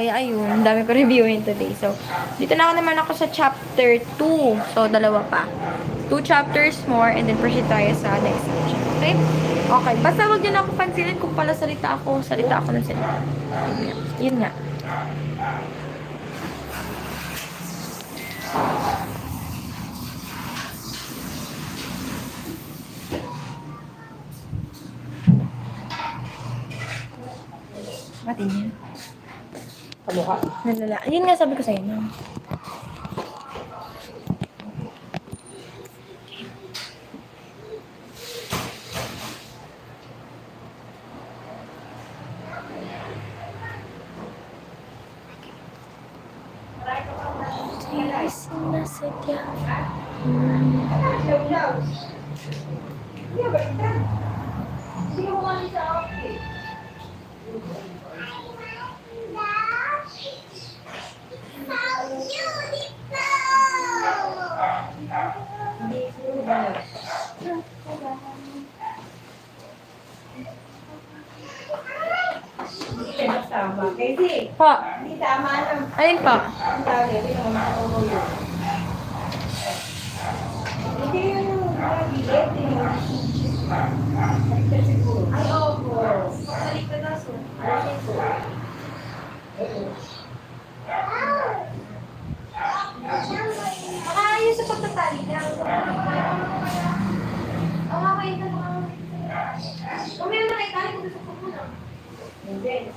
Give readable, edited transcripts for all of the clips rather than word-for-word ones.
Kaya ayun, dami ko reviewin today. So, dito na naman ako sa chapter 2. So, dalawa pa. 2 chapters more and then proceed tayo sa next section. Okay? Okay. Basta wag nyo na ako pansinin kung pala salita ako ng salita. Yun nga. Batin yan. Kamukha. Nalala. Yun nga sabi ko sa'yo. No? Sinasadya. Tama. Kasi, Po. hindi tama lang. Alin po? Ang tawag, hindi naman makatulog yun. Hindi yung bilet, Ay, opo. Baliktad na so. Ayun sa pagtatali lang. Ang kakain ka mga... Kung meron na kayo tali, kung gusto ko muna. Hindi,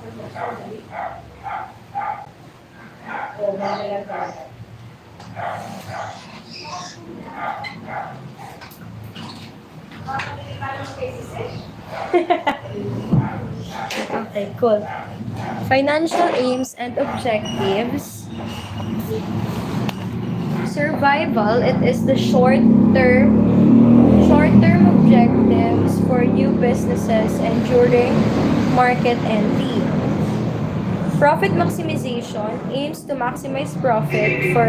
o, magalang ka. Okay, cool. Financial aims and objectives. Survival, it is the short-term objectives for new businesses and during market entry. Profit maximization aims to maximize profit for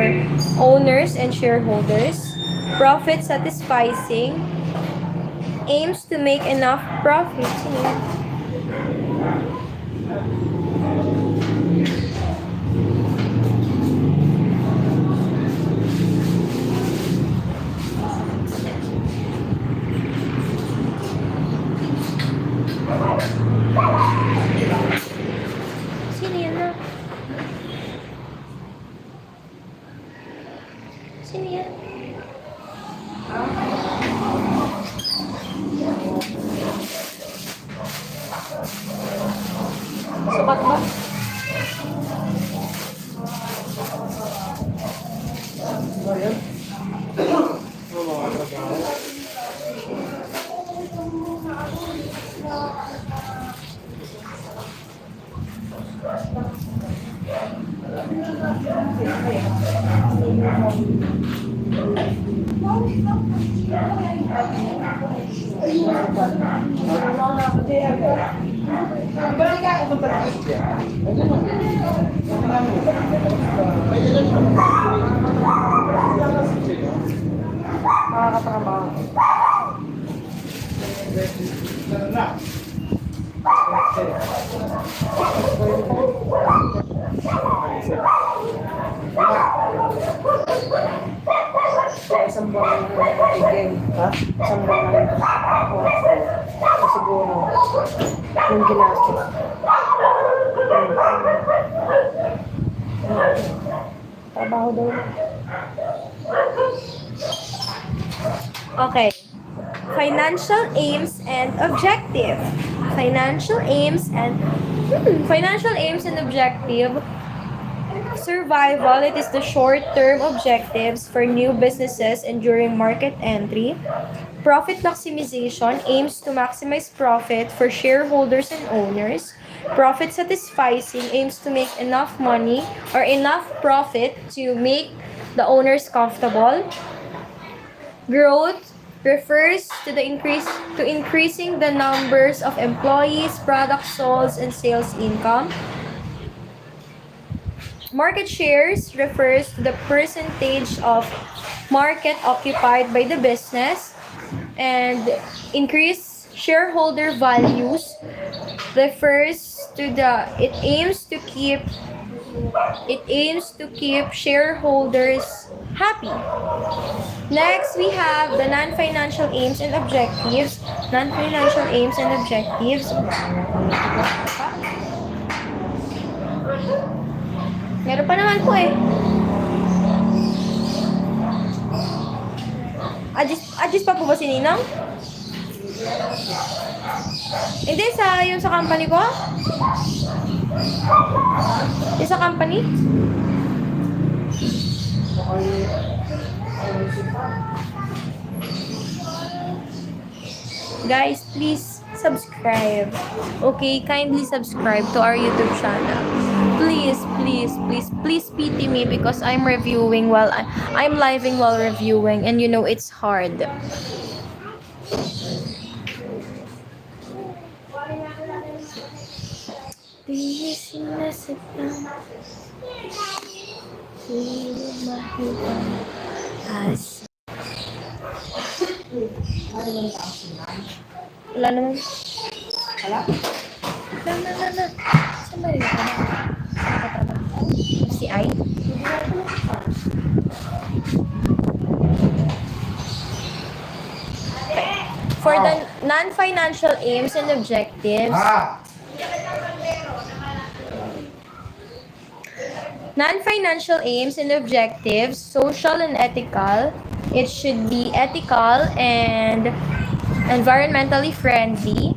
owners and shareholders. Profit satisficing aims to make enough profit. Sino yan na? Sino yan? Sukat ba? Makakatrabaho. Isang buwan na nagiging, ha? Isang buwan na ako. So, siguro, yung ginastos. Trabaho daw. Okay. Financial aims and objective. Financial aims and objective. Survival, it is the short-term objectives for new businesses and during market entry. Profit maximization aims to maximize profit for shareholders and owners. Profit satisficing aims to make enough money or enough profit to make the owners comfortable. Growth refers to increasing the numbers of employees, products sold, and sales income. Market shares refers to the percentage of market occupied by the business, and increase shareholder values refers to it aims to keep It aims to keep shareholders happy. Next, we have the non-financial aims and objectives. Non-financial aims and objectives. Meron pa naman po eh. Adjust pa po ba si Ninang? Hindi, yung sa company ko? Yung sa company? Guys, please subscribe. Okay, kindly subscribe to our YouTube channel. Please, please, please, please pity me because I'm reviewing while I'm living while reviewing, and you know it's hard. Wala naman. Wala? Na. Saan ba rin ako na? Si I? For the non-financial aims and objectives, non-financial aims and objectives, social and ethical. It should be ethical and environmentally friendly.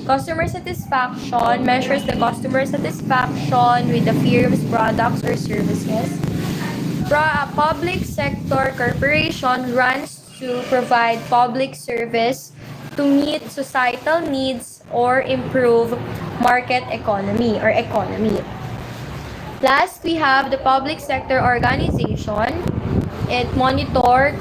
Customer satisfaction measures the customer satisfaction with the firm's products or services. A public sector corporation runs to provide public service to meet societal needs or improve market economy or economy. Last, we have the public sector organization. It monitor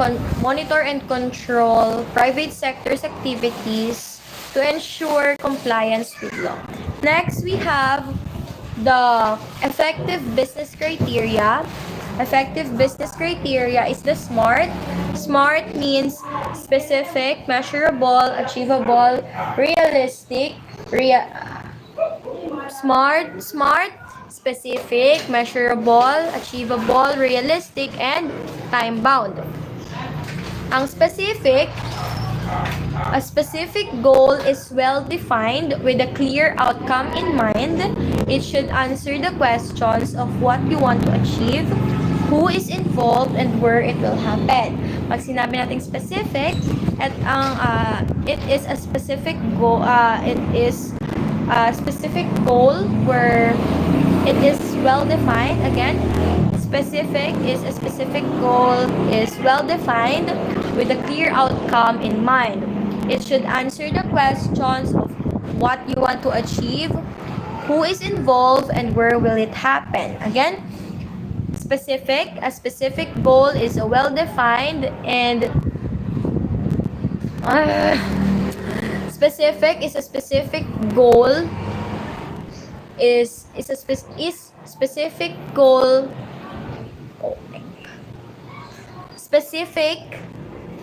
and control private sector's activities to ensure compliance with law. Next, we have the effective business criteria. Effective business criteria is the SMART. SMART means specific, measurable, achievable, realistic, SMART, specific, measurable, achievable, realistic, and time-bound. Ang specific, a specific goal is well-defined with a clear outcome in mind. It should answer the questions of what you want to achieve, who is involved, and where it will happen. Pag sinabi natin specific, it is a specific goal. It is a specific goal where it is well-defined. Again, specific is a specific goal is well-defined with a clear outcome in mind. It should answer the questions of what you want to achieve, who is involved, and where will it happen. Again, specific, a specific goal is a well-defined and specific is a specific goal is specific goal specific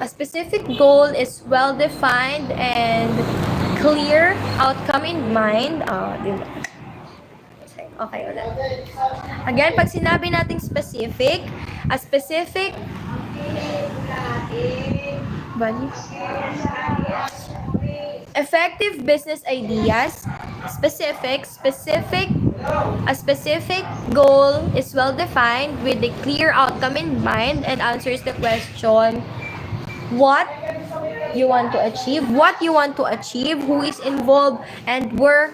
a specific goal is well-defined and clear outcome in mind. Okay, ulit. Again, pag sinabi nating specific, a specific effective business ideas, a specific goal is well defined with a clear outcome in mind and answers the question what you want to achieve, who is involved, and where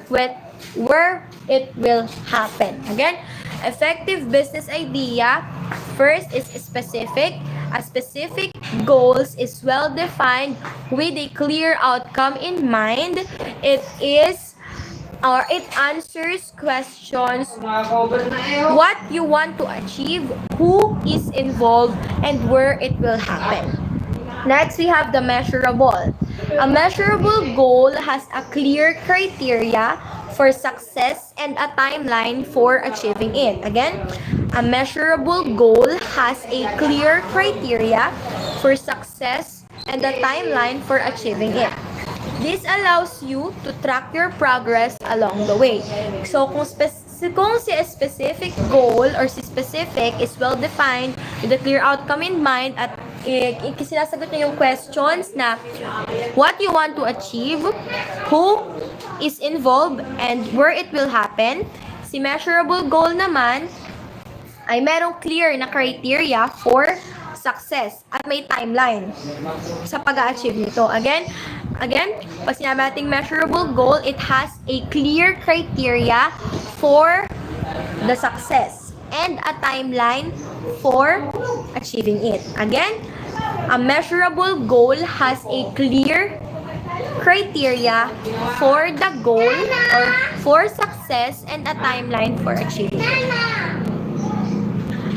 it will happen. Again, effective business idea first is specific. A specific goals is well defined with a clear outcome in mind. It answers questions what you want to achieve, who is involved, and where it will happen. Next, we have the measurable. A measurable goal has a clear criteria for success and a timeline for achieving it. Again, a measurable goal has a clear criteria for success and a timeline for achieving it. This allows you to track your progress along the way. So, kung si specific goal or si specific is well-defined with a clear outcome in mind at sinasagot niya yung questions na what you want to achieve, who is involved, and where it will happen. Si measurable goal naman ay merong clear na criteria for success at may timeline sa pag-achieve nito. Again, pag sinabi nating measurable goal, it has a clear criteria for the success and a timeline for achieving it. Again, a measurable goal has a clear criteria for the goal or for success and a timeline for achieving it.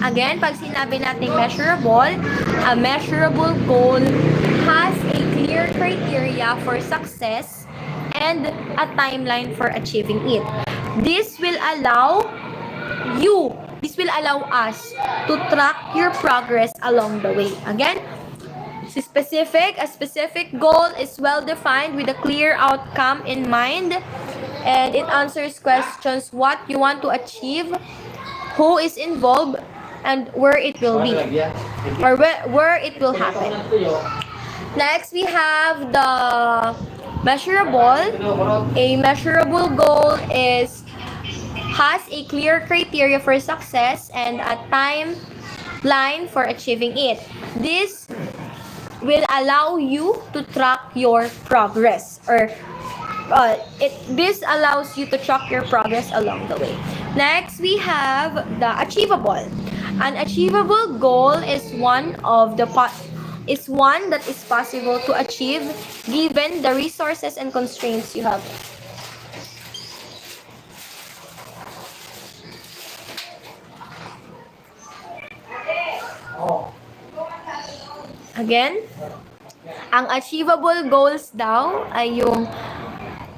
Again, pag sinabi natin measurable, a measurable goal has a clear criteria for success and a timeline for achieving it. This will allow us to track your progress along the way. Again, a specific goal is well defined with a clear outcome in mind, and it answers questions what you want to achieve, who is involved, and where it will be or where it will happen. Next, we have the measurable. A measurable goal has a clear criteria for success and a timeline for achieving it. This will allow you to track your progress, or this allows you to track your progress along the way. Next, we have the achievable. An achievable goal is one that is possible to achieve given the resources and constraints you have. Again, ang achievable goals daw ay yung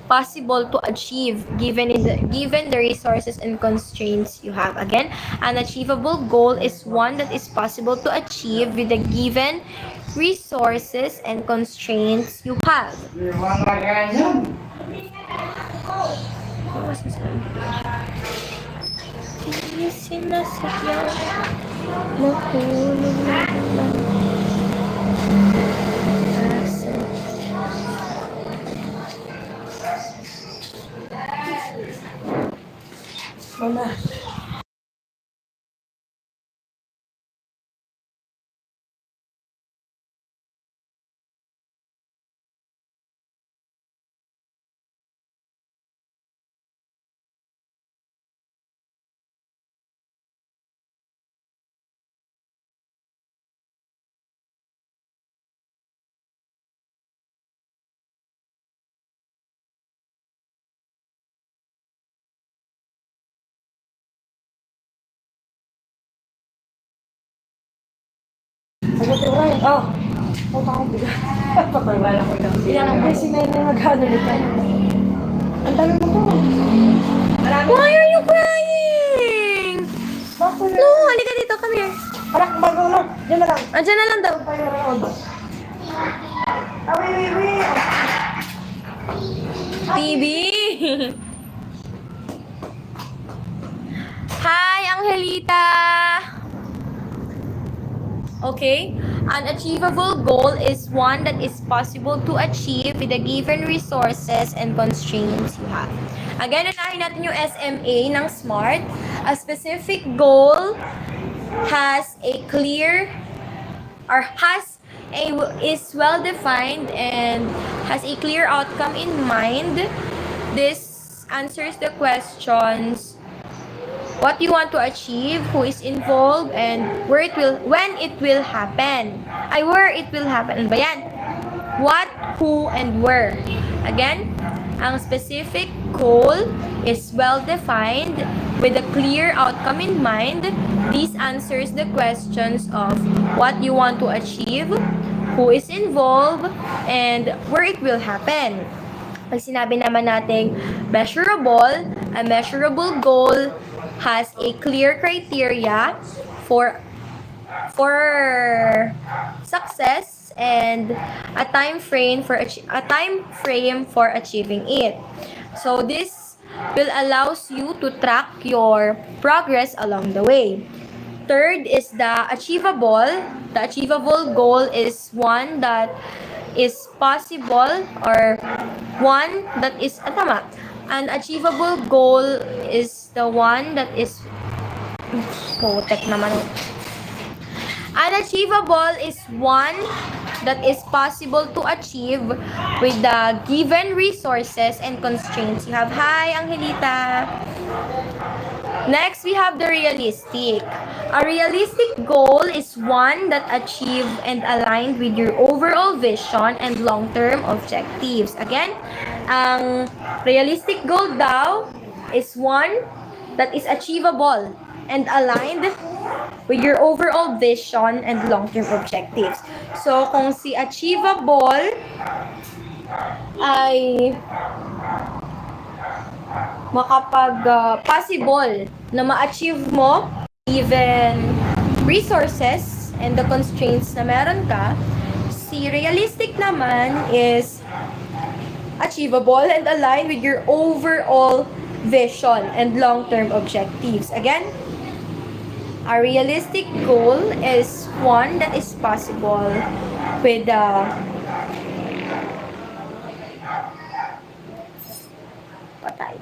possible to achieve given the resources and constraints you have. Again, an achievable goal is one that is possible to achieve with the given resources and constraints you have. Mama. Oh, punta ko biga. Patanggal ako lang. Ilan ang kasi na nagano nito. Ang dami mo to. Why are you crying? Bakit? No, halika dito, come here. Anak, bago na. Diyan na lang. Diyan na lang daw. Wait. TV. Hi, Angelita. Okay, an achievable goal is one that is possible to achieve with the given resources and constraints you have. Again, unahin natin yung SMA ng SMART. A specific goal has a clear or is well defined and has a clear outcome in mind. This answers the questions what you want to achieve, who is involved, and when it will happen. Where it will happen. Ano ba yan? What, who, and where. Again, ang specific goal is well-defined with a clear outcome in mind. This answers the questions of what you want to achieve, who is involved, and where it will happen. Pag sinabi naman nating measurable, a measurable goal has a clear criteria for success and a time frame for achieving it. So this will allows you to track your progress along the way. Third is the achievable. The achievable goal is one that is possible, or one that is tama. An achievable goal is the one that is putek naman. Unachievable is one that is possible to achieve with the given resources and constraints you have. Hi, Angelita. Next, we have the realistic. A realistic goal is one that achieved and aligned with your overall vision and long-term objectives. Again, ang realistic goal daw is one that is achievable and aligned with your overall vision and long-term objectives. So, kung si achievable ay possible na ma-achieve mo given resources and the constraints na meron ka, si realistic naman is achievable and aligned with your overall vision and long-term objectives. Again, a realistic goal is one that is possible with patay.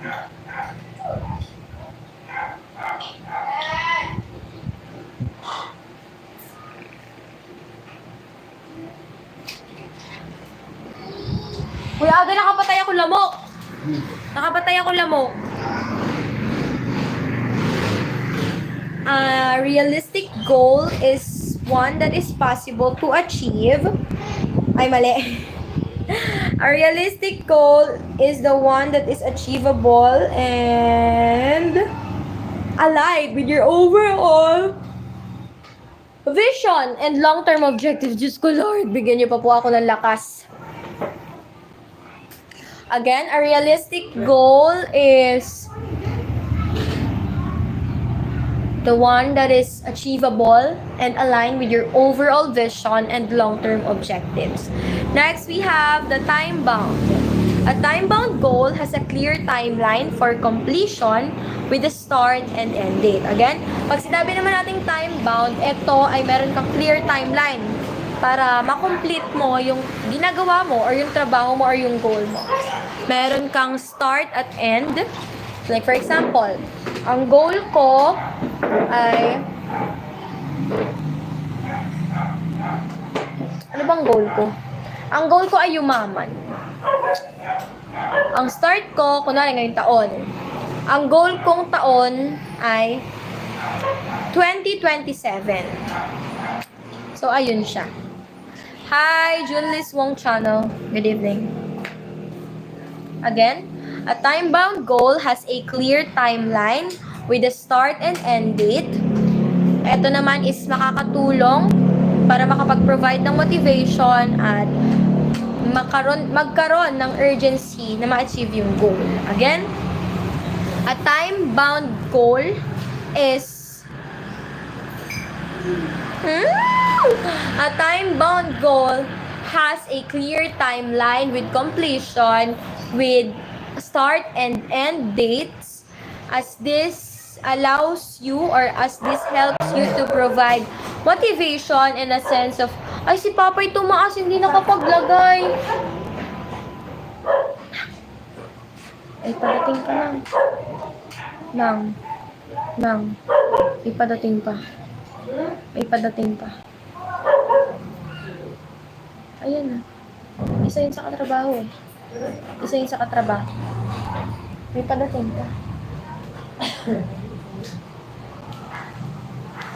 Kuya Aga, nakapatay ako lamok. A realistic goal is one that is possible to achieve. Ay, mali. A realistic goal is the one that is achievable and aligned with your overall vision and long-term objectives. Diyos ko, Lord, bigyan niyo pa po ako ng lakas. Again, a realistic goal is the one that is achievable and aligned with your overall vision and long-term objectives. Next, we have the time-bound. A time-bound goal has a clear timeline for completion with a start and end date. Again, pag sinabi naman natin time-bound, ito ay meron kang clear timeline para makomplete mo yung ginagawa mo or yung trabaho mo or yung goal mo. Meron kang start at end. Like for example, ang goal ko ay ano bang goal ko? Ang goal ko ay yumaman. Ang start ko, kunwari ngayong taon. Ang goal kong taon ay 2027. So, ayun siya. Hi, Junlis Wong Channel. Good evening. Again, a time-bound goal has a clear timeline with a start and end date. Ito naman is makakatulong para makapag-provide ng motivation at magkaroon ng urgency na ma-achieve yung goal. Again, a time-bound goal is a time-bound goal has a clear timeline with completion, with start and end dates, as this allows you or as this helps you to provide motivation and a sense of, ay si Papay tumaas, hindi nakapaglagay. Ay, padating ka lang. Ay, padating pa. Ayan na. Isa yun sa katrabaho eh. May padating pa.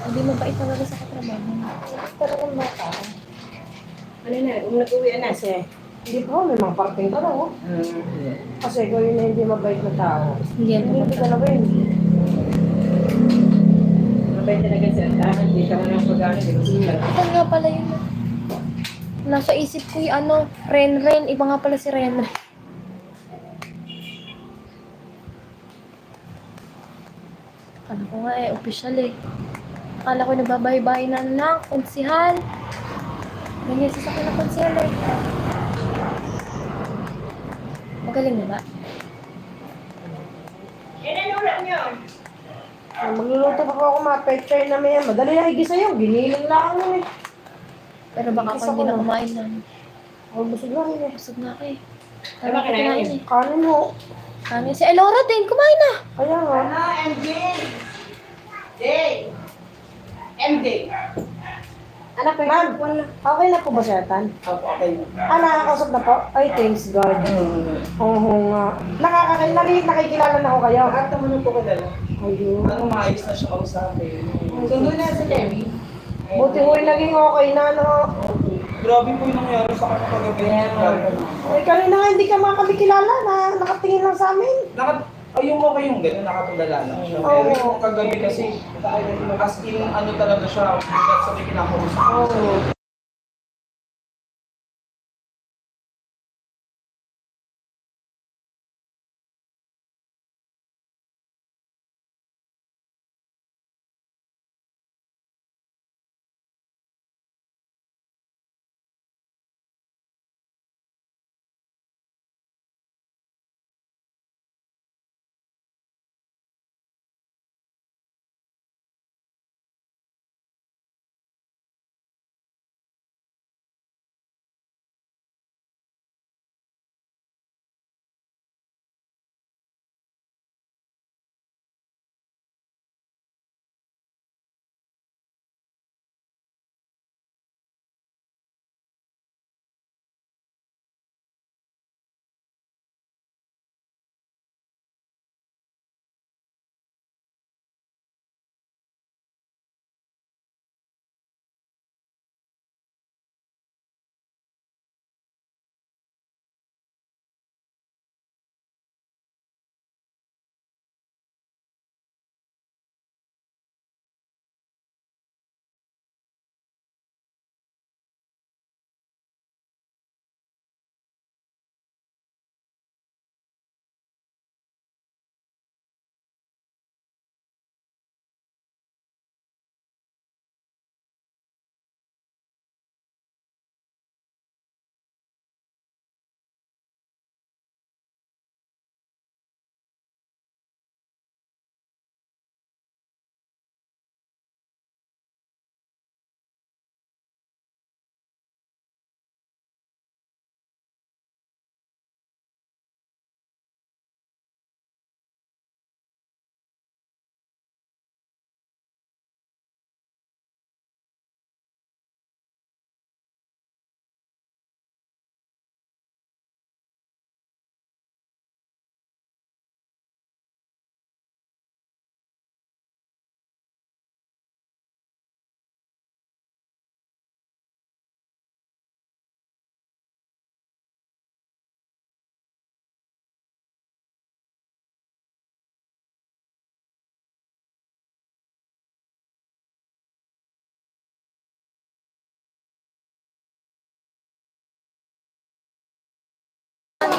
Hindi mabait talaga sa katrabaho. Talagang mata. Ano na, kung nag-uwi na siya, hindi pa, may mga parting ka lang, oh. Kasi kung yun na hindi mabait na tao, hindi ka na ba yun? Mabait talaga siya, hindi ka na lang pag-ano, di ba? Ito nga pala yun. Nasa isip ko yung Ren. Iba nga pala si Ren. Ano ko nga official eh. Akala ko nagbabahay-bahay na konsyhal. Ganyan, sasakyan na concealer. Magaling na ba? Magluluto pa po ako mga pechay na may madali na igisa yun. Giniling lang yun eh. Pero baka Igisa ako hindi ko na na. kumain na. Oh, busog lang yun eh. Busog na ako eh. Tama ko kinain eh. Kanin mo. Kanin. Si Elora din, kumain na. Kaya nga. MJ! Day! MJ! Anak, ma'am, okay na po ba siya, Tan? Okay. Nakakausap na po? Ay, thanks God. Oo nga. Nakikilala na ako kayo. Nakata mo na po kadala. Ayun. Ano, maayos na siya kausapin. Sundo na sa Debbie. Buti ko naging okay na, no? Grabe po yung nangyari sa kanya kagabi. Ay, kanina nga hindi ka makakilala na nakatingin lang sa amin. Yung okay yung gano'n, nakatulala lang siya. Oo. Pero yung kagabi kasi, as in, ano talaga siya, bugat sa may kinakausap. Oo.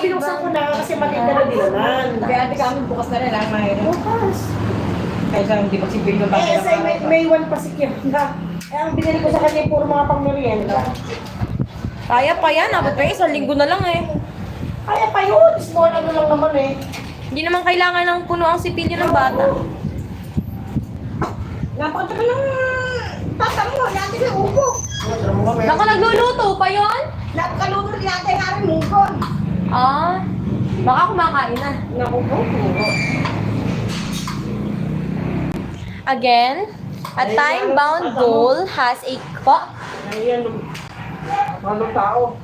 Pinuksan ko na kasi maganda na din naman. Kaya ate kami bukas na rin lang mayroon. Bukas. Kaysa hindi magsibig yung Eh, sa may one pa secure na. Eh, ang binili ko sa kanya puro mga pang-merienda. Kaya pa yan, abot pa isang linggo na lang eh. Kaya pa yun, small ano lang naman eh. Hindi naman kailangan ng puno ang sipilyo ng bata. Napakata ka lang tata mo, yate ka upo. Naka nagluluto pa yon? Napakaluto yate nga rin mungkon. Ah, baka kumakain na. Naku po. Again, a time-bound goal has a Ayan, ano tao.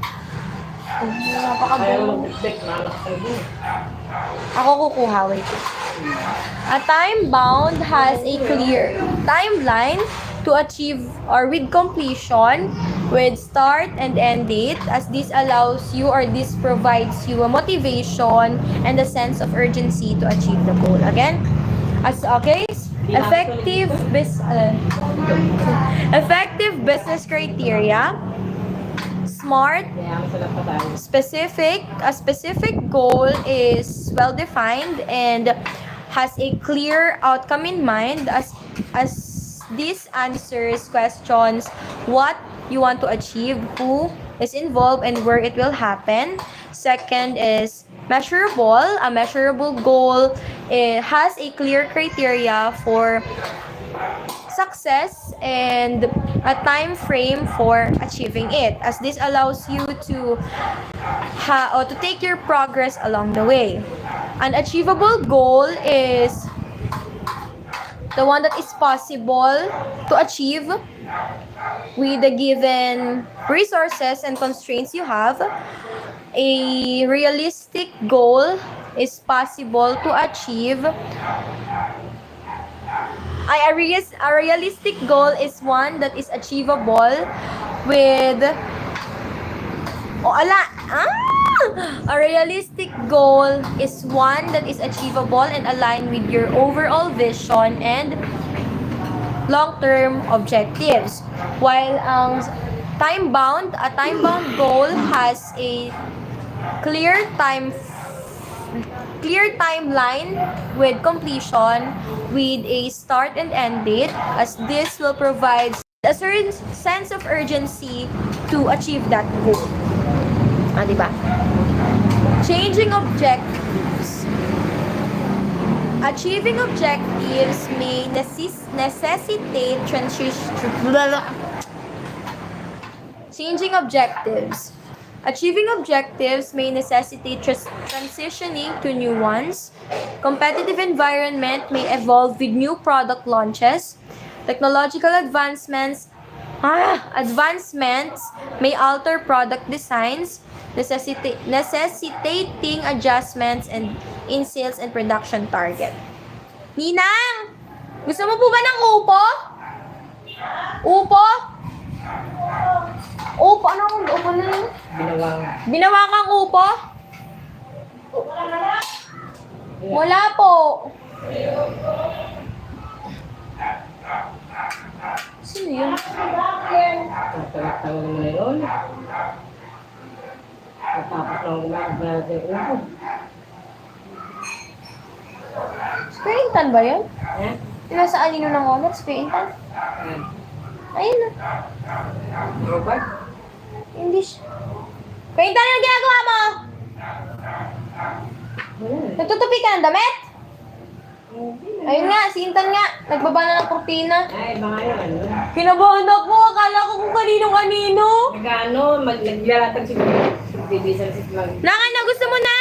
Kaya napakabuo. mag-expect na anak kayo. Ako kukuha, wait. A time-bound has a clear timeline to achieve or with completion with start and end date, as this allows you or this provides you a motivation and a sense of urgency to achieve the goal. Again, effective business criteria, smart, specific. A specific goal is well defined and has a clear outcome in mind, as this answers questions: what you want to achieve, who is involved, and where it will happen. Second is measurable. A measurable goal has a clear criteria for success and a time frame for achieving it, as this allows you to or to take your progress along the way. An achievable goal is the one that is possible to achieve with the given resources and constraints you have. A realistic goal is possible to achieve. A realistic goal is one that is achievable with a realistic goal is one that is achievable and aligned with your overall vision and long-term objectives. While a time-bound goal has a clear timeline with completion with a start and end date, as this will provide a certain sense of urgency to achieve that goal. Diba? Changing objectives. Achieving objectives may necessitate changing objectives. Achieving objectives may necessitate transitioning to new ones. Competitive environment may evolve with new product launches. Technological advancements may alter product designs, necessitating adjustments in sales and production target. Ninang! Gusto mo po ba ng upo? Upo? Upo? Anong upo na yun? Binawa kang upo? Wala po. Sino yun? Tagal-tagal mo na yun. Natapos lang umaga upo. Sprintan ba yun? Eh? Diba sa anino ng honor? Sprintan? Ayun na. Robot? Hindi siya. Sprintan, ano ginagawa mo? Nagtutupi ka ng damit? Ayun nga, si Intan nga. Nagbaba na ng kurtina. Ay, mga yun, ano? Kinabahan ako. Akala ko kung kanino-kanino. Nag-ano, naglalatag siguro. Bibisan si Lang. Nang ano, gusto mo na?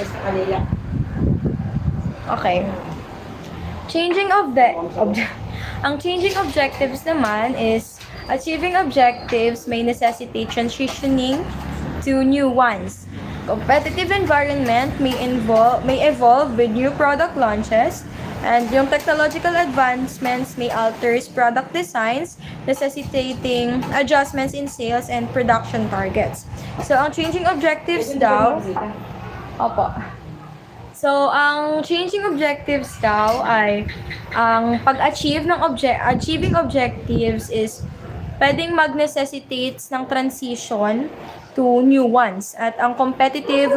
Sa kanila. Okay. Ang changing objectives naman is achieving objectives may necessitate transitioning to new ones. Competitive environment may evolve with new product launches, and yung technological advancements may alter product designs, necessitating adjustments in sales and production targets. So, ang changing objectives daw, opo. So, ang changing objectives daw ay ang achieving objectives is pwedeng mag-necessitates ng transition to new ones. At ang competitive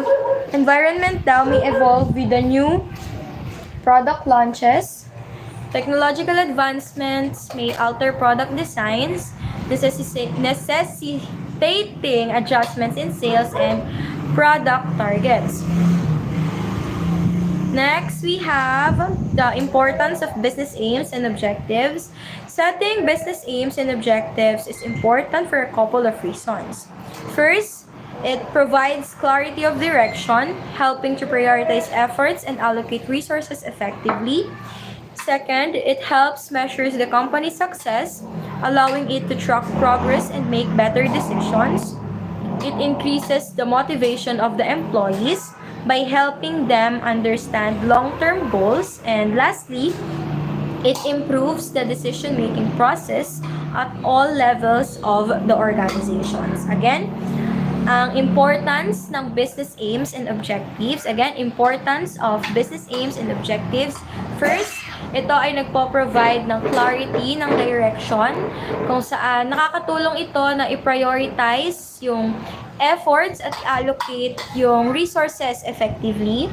environment daw may evolve with the new product launches. Technological advancements may alter product designs, necessitating adjustments in sales and product targets. Next, we have the importance of business aims and objectives. Setting business aims and objectives is important for a couple of reasons. First, it provides clarity of direction, helping to prioritize efforts and allocate resources effectively. Second, it helps measure the company's success, allowing it to track progress and make better decisions. It increases the motivation of the employees by helping them understand long-term goals. And lastly, it improves the decision-making process at all levels of the organizations. Again, ang importance ng business aims and objectives. Again, importance of business aims and objectives. First, ito ay nagpo-provide ng clarity ng direction kung saan nakakatulong ito na i-prioritize yung efforts at allocate yung resources effectively.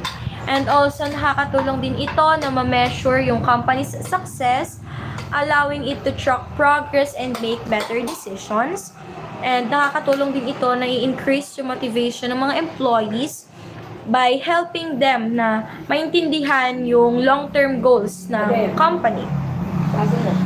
And also, nakakatulong din ito na ma-measure yung company's success, allowing it to track progress and make better decisions. And nakakatulong din ito na i-increase yung motivation ng mga employees by helping them na maintindihan yung long-term goals ng company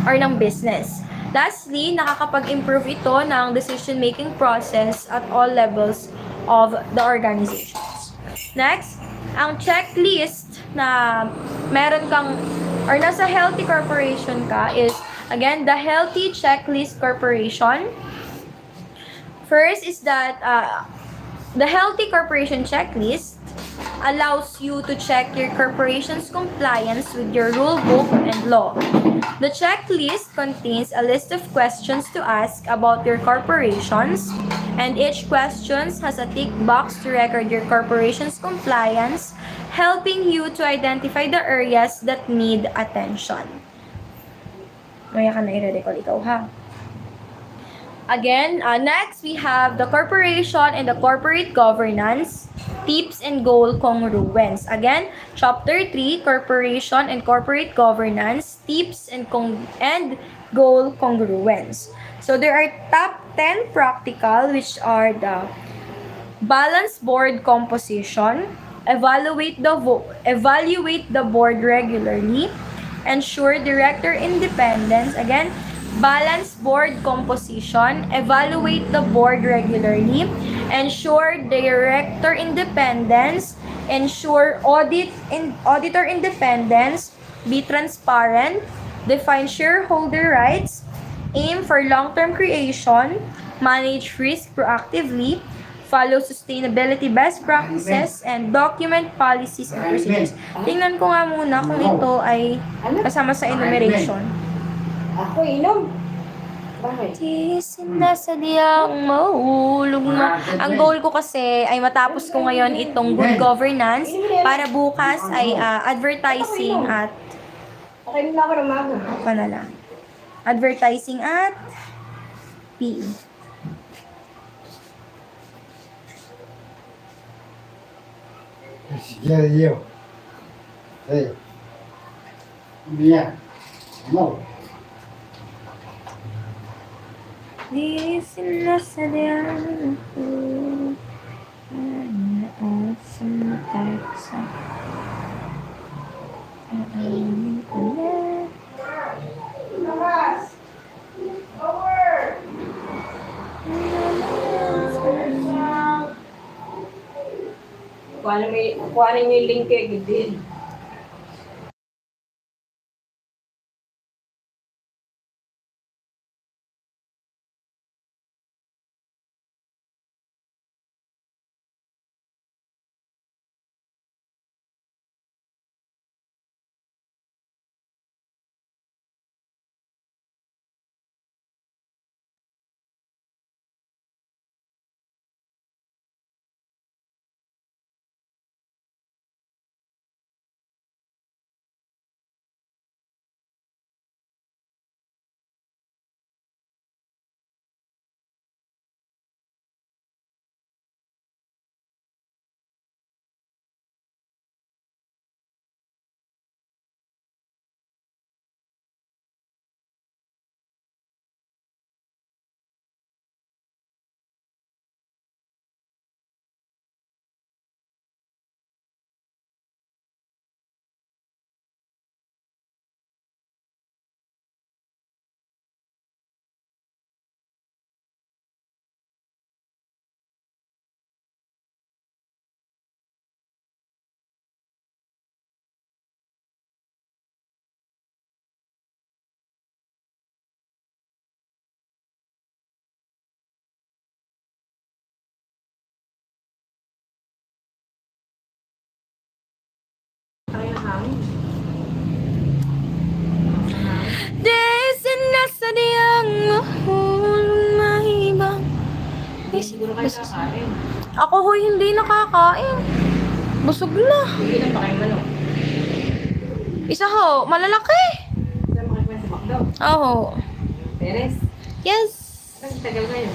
or ng business. Lastly, nakakapag-improve ito ng decision-making process at all levels of the organizations. Next, ang checklist na meron kang or nasa healthy corporation ka is, again, the healthy checklist corporation. First is that the healthy corporation checklist allows you to check your corporation's compliance with your rule book and law. The checklist contains a list of questions to ask about your corporations, and each question has a tick box to record your corporation's compliance, helping you to identify the areas that need attention. Maya ka na i-recall ikaw, ha? Again, next we have the corporation and the corporate governance, tips and goal congruence. Again, chapter 3, corporation and corporate governance, tips and goal congruence. So there are top 10 practical, which are the balanced board composition, evaluate the board regularly, ensure director independence. Again, balance board composition, evaluate the board regularly, ensure director independence, ensure auditor independence, be transparent, define shareholder rights, aim for long-term creation, manage risk proactively, follow sustainability best practices, and document policies and procedures. Tingnan ko nga muna kung ito ay kasama sa enumeration. Ako inom. Bakit? Tisin na sa diyang mahulog na. Ang goal ko kasi ay matapos ko ngayon itong good governance para bukas ay advertising at Okay na ako ng mago. panala. Advertising at PE. Yo. Hey. Mia. No. Tisin na sa diyang Kuhanin mo yung link kay Gidin. Desin nasa diyang mahulong mahibang. Siguro kayo kakain. Ako hoy, hindi nakakain. Busog na. Hindi lang pa kayo manok. Isa ho, malalaki. Saan makikita sa McDo? Oo. Peres? Yes. Saan tagal kayo?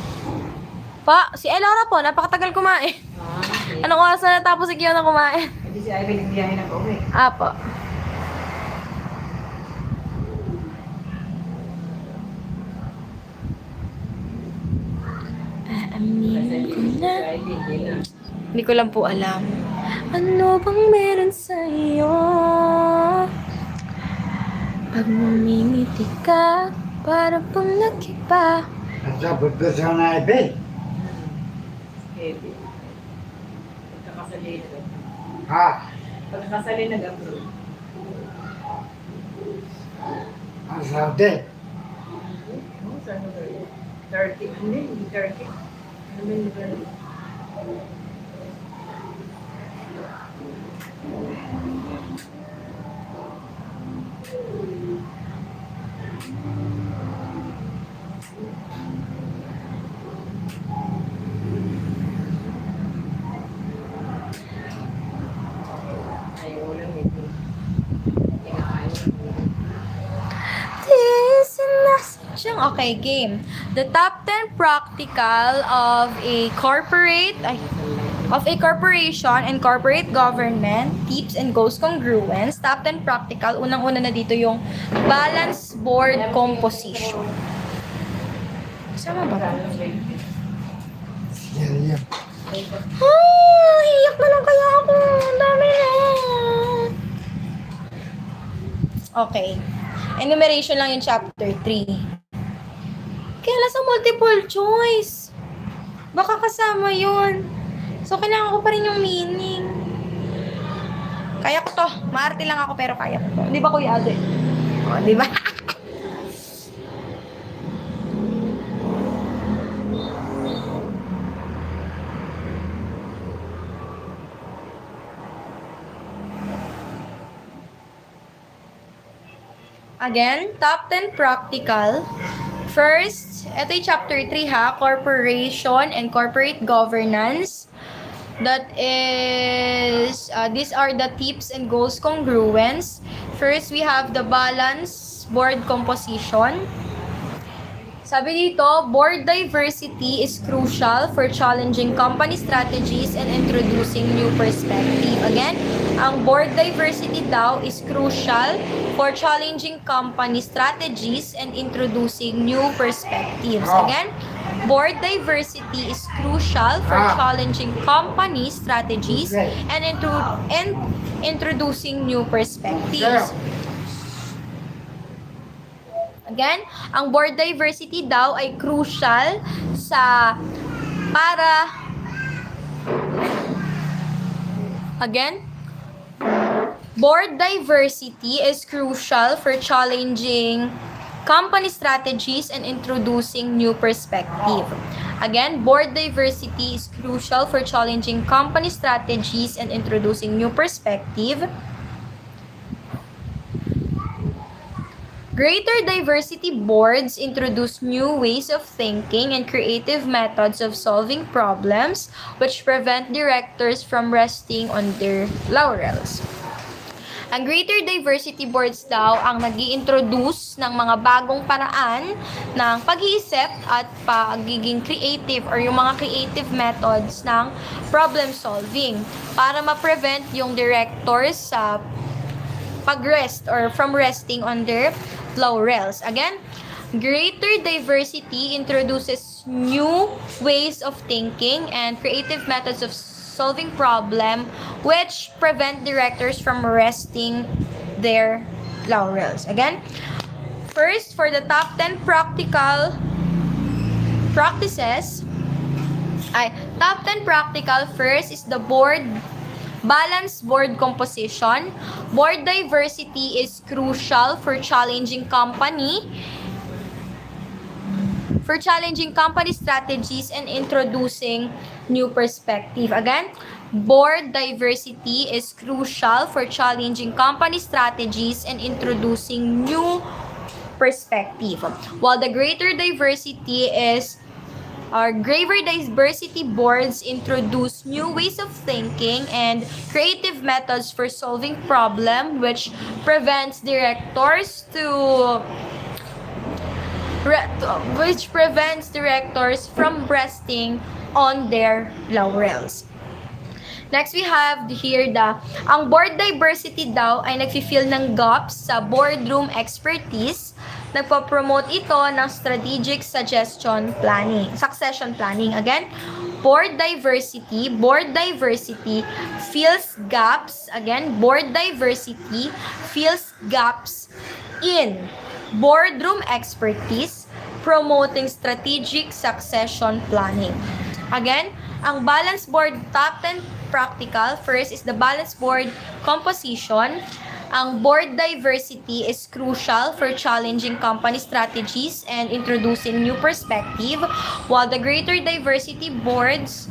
Pa, si Elora po, napakatagal kumain. Okay. Anong oras na natapos si Kiyo na kumain? Hindi si Ivy nagbiyahe ng pauwi. Apo. Aaminin ko na. Si Ivy, hindi na. Hindi ko lang po alam. Ano bang meron sa'yo? Pag mamimiti ka, para bang nakiba. Nasabot ko sa naibig. Heavy. Pagkakasali na. Ha? Pagkakasali nag-approve. Ang sabi. Oh, saan na ba yun? 30. Hindi, hindi 30. Ano ba yung lugar? Ayaw lang ito. Kinakain lang ito. This and that. Okay, game. The top 10 practical of a corporation and corporate government, tips and goals congruence. Top 10 practical. Unang-una na dito yung balance board composition. Kasama ba? Yan, yan. Iyak na lang kaya ako. Ang dami na. Okay. Enumeration lang yung chapter 3. Kaya nasa multiple choice. Baka kasama yun. So, kailangan ko pa rin yung meaning. Kaya ko to. Maarte lang ako pero kaya ko to. Di ba, Kuya Ade? O, di ba? Again, top 10 practical. First, ito yung chapter 3 ha, corporation and corporate governance. That is, these are the tips and goals congruence. First, we have the balance board composition. Sabi dito, board diversity is crucial for challenging company strategies and introducing new perspective. Again, ang board diversity daw is crucial for challenging company strategies and introducing new perspectives. Again, board diversity is crucial for challenging company strategies and introducing new perspectives. Again, ang board diversity daw ay crucial Again, board diversity is crucial for challenging company strategies and introducing new perspective. Again, board diversity is crucial for challenging company strategies and introducing new perspective. Greater diversity boards introduce new ways of thinking and creative methods of solving problems, which prevent directors from resting on their laurels. Ang greater diversity boards daw ang nag-i-introduce ng mga bagong paraan ng pag-iisip at pagiging creative or yung mga creative methods ng problem solving para ma-prevent yung directors sa pag-rest or from resting on their laurels. Again, greater diversity introduces new ways of thinking and creative methods of solving problem which prevent directors from resting their laurels. Again, first, for the top 10 practical practices, top 10 practical, first is the balanced board composition. Board diversity is crucial for challenging company strategies and introducing new perspective. Again, board diversity is crucial for challenging company strategies and introducing new perspective. While the greater diversity boards introduce new ways of thinking and creative methods for solving problem, which prevents directors from resting on their laurels. Next, we have here ang board diversity daw ay nagfi-fill ng gaps sa boardroom expertise. Nagpo-promote ito ng strategic succession planning. Again, board diversity fills gaps. Again, board diversity fills gaps in boardroom expertise, promoting strategic succession planning. Again, ang balanced board top 10 practical, first is the balanced board composition. Ang board diversity is crucial for challenging company strategies and introducing new perspective, while the greater diversity boards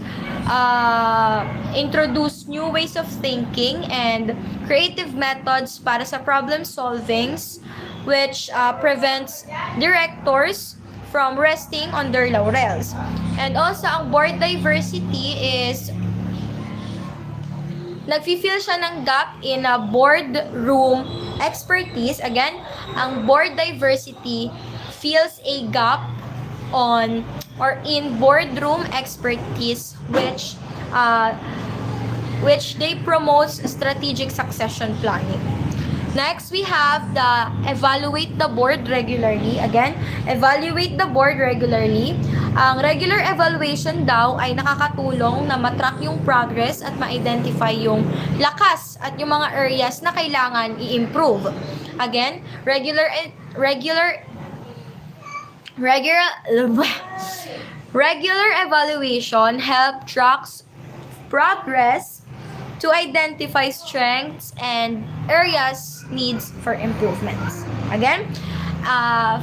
introduce new ways of thinking and creative methods para sa problem solvings, which prevents directors from resting on their laurels. And also, ang board diversity is nagfi-fill siya ng gap in a boardroom expertise. Again, ang board diversity fills a gap in boardroom expertise which they promote strategic succession planning. Next, we have the evaluate the board regularly. Again, evaluate the board regularly. Ang regular evaluation daw ay nakakatulong na matrack yung progress at ma-identify yung lakas at yung mga areas na kailangan i-improve. Again, regular evaluation help tracks progress to identify strengths and areas needs for improvements. Again,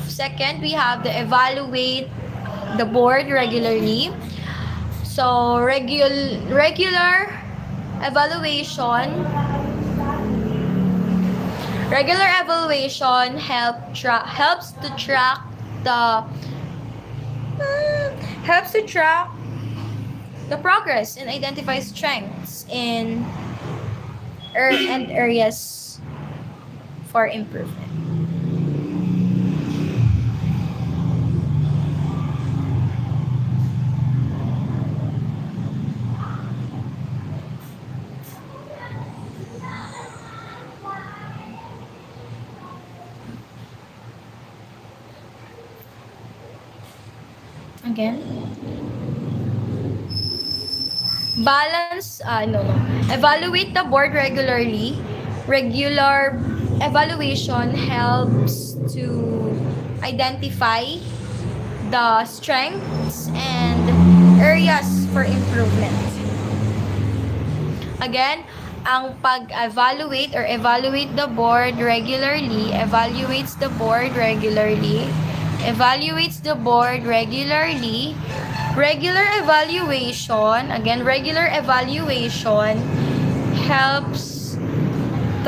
second, we have the evaluate the board regularly. So regular evaluation helps to track the progress and identify strengths and areas for improvement. Again, evaluate the board regularly. Regular evaluation helps to identify the strengths and areas for improvement. Again, ang pag-evaluate or evaluate the board regularly, evaluates the board regularly, evaluates the board regularly, regular evaluation, again, regular evaluation helps to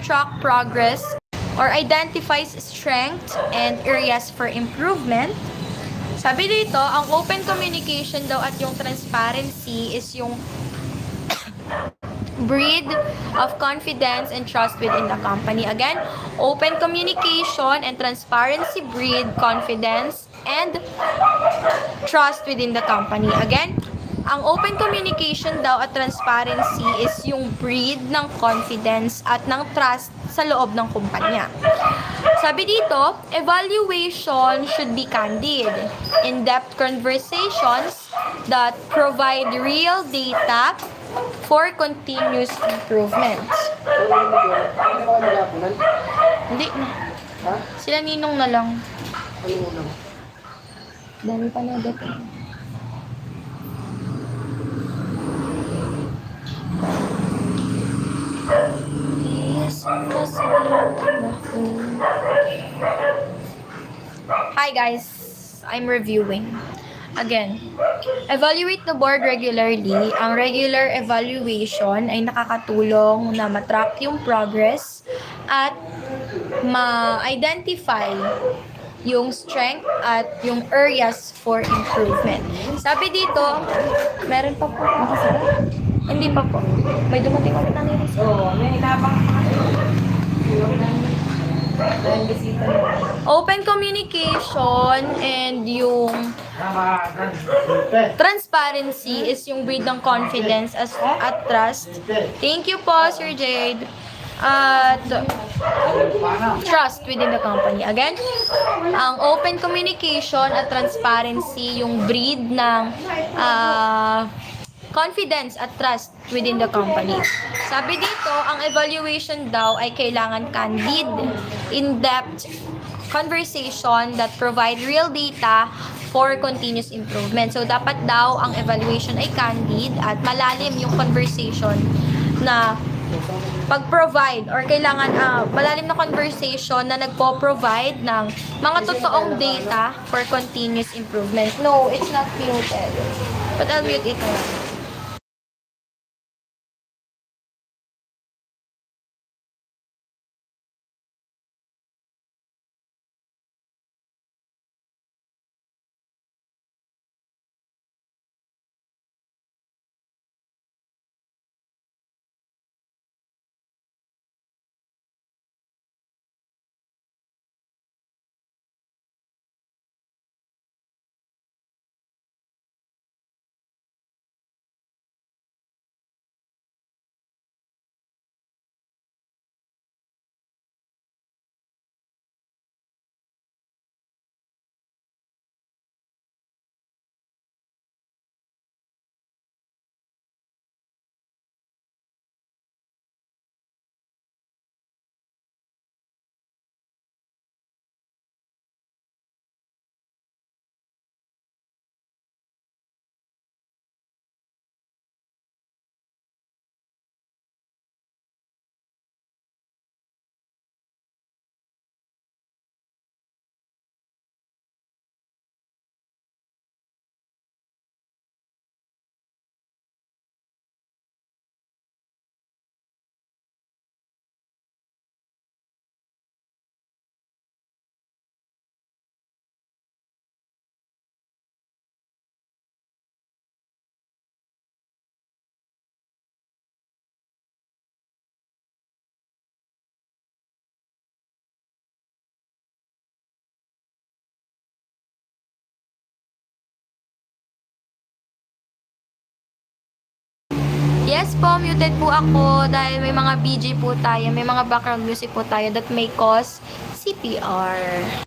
track progress or identifies strength and areas for improvement. Sabi dito, ang open communication daw at yung transparency is yung breed of confidence and trust within the company. Again, open communication and transparency breed confidence and trust within the company. Again, ang open communication daw at transparency is yung breed ng confidence at ng trust sa loob ng kumpanya. Sabi dito, evaluation should be candid, in-depth conversations that provide real data for continuous improvement. Hindi na. Sila ninong na lang. Dami pa na dating. Hi guys, I'm reviewing. Again, evaluate the board regularly. Ang regular evaluation ay nakakatulong na matrack yung progress at ma-identify yung strength at yung areas for improvement. Sabi dito, meron pa po. Hindi pa po. May dumating ulit na nila. Oo, may inabang pa kasi. Open communication and yung transparency is yung breed ng confidence at trust. Thank you po, Sir Jade. At trust within the company. Again, ang open communication at transparency yung breed ng confidence at trust within the company. Sabi dito, ang evaluation daw ay kailangan candid, in-depth conversation that provide real data for continuous improvement. So, dapat daw ang evaluation ay candid at malalim yung conversation na pag-provide or kailangan malalim na conversation na nagpo-provide ng mga totoong data for continuous improvement. No, it's not muted. But I'll mute it now. Yes po, muted po ako dahil may mga BG po tayo, may mga background music po tayo that may cause CPR.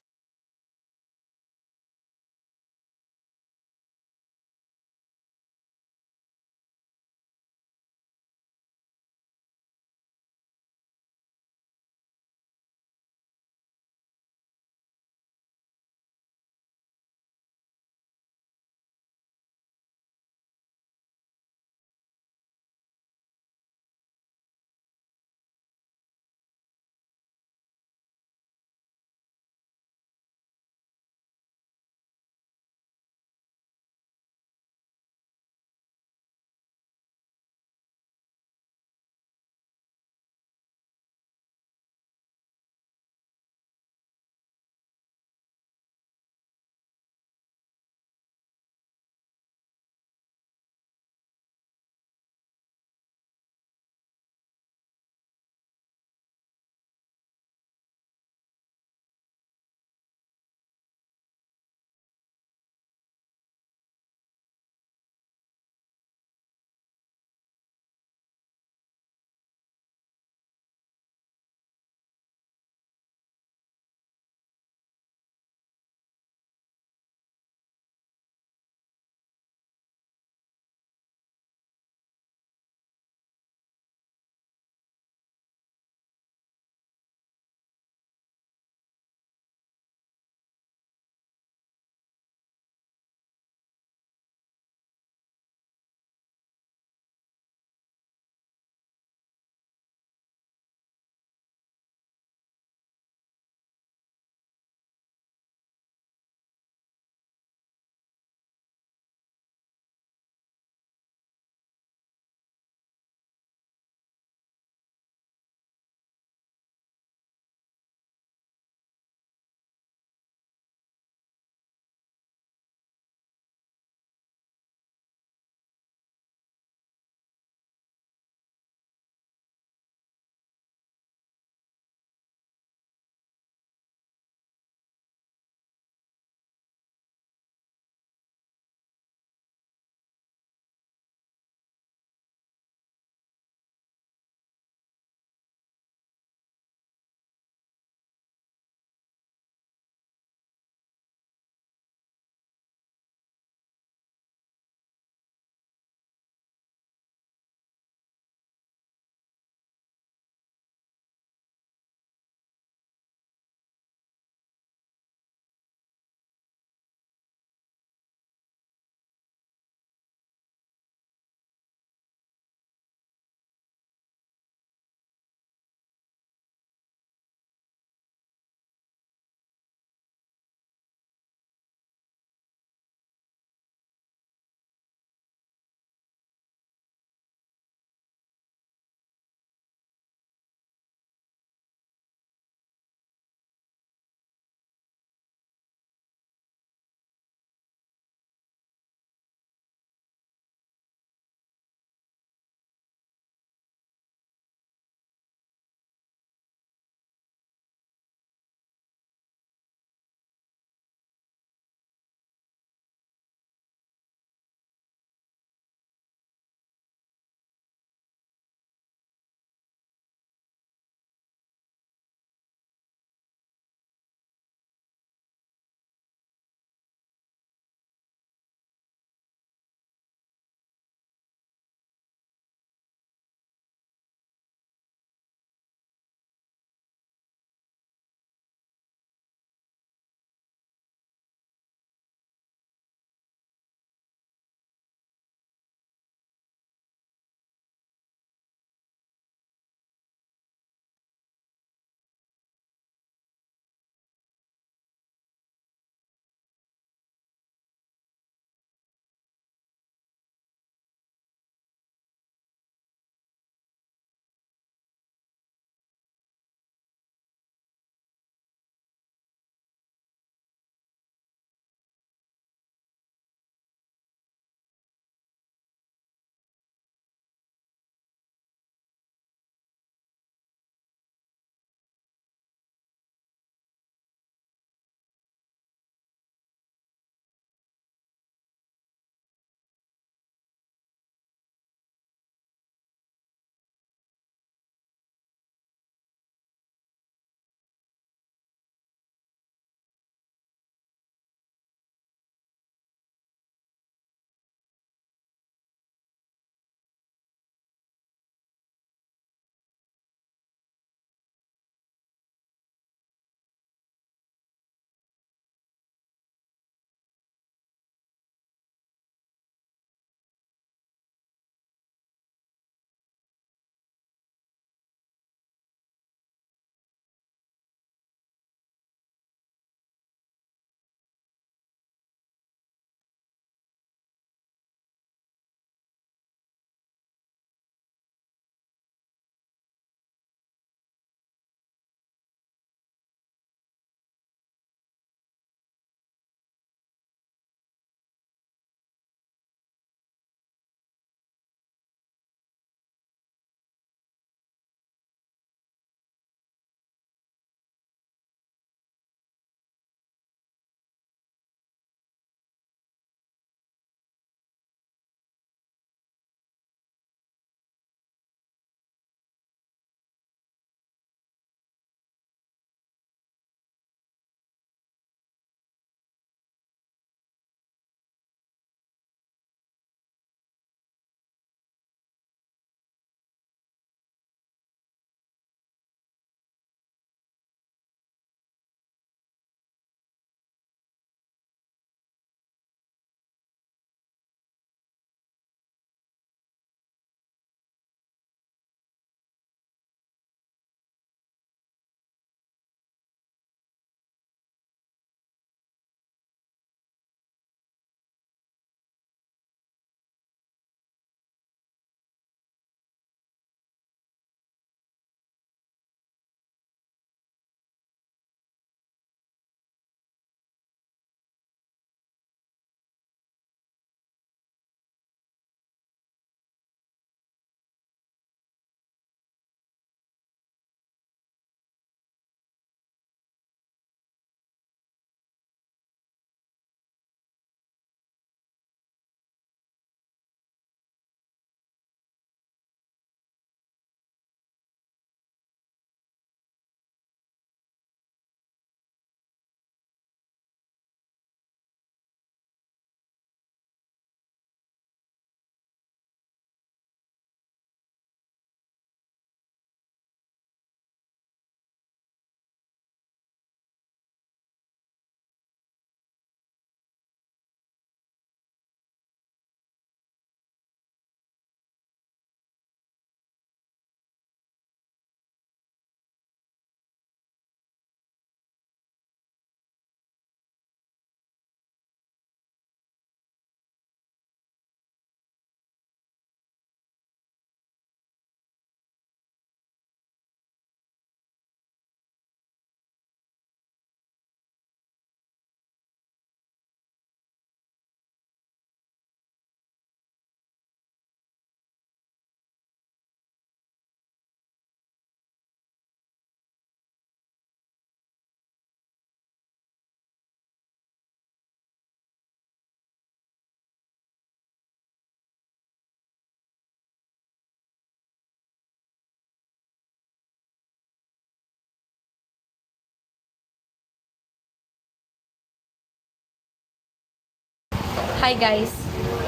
Hi guys.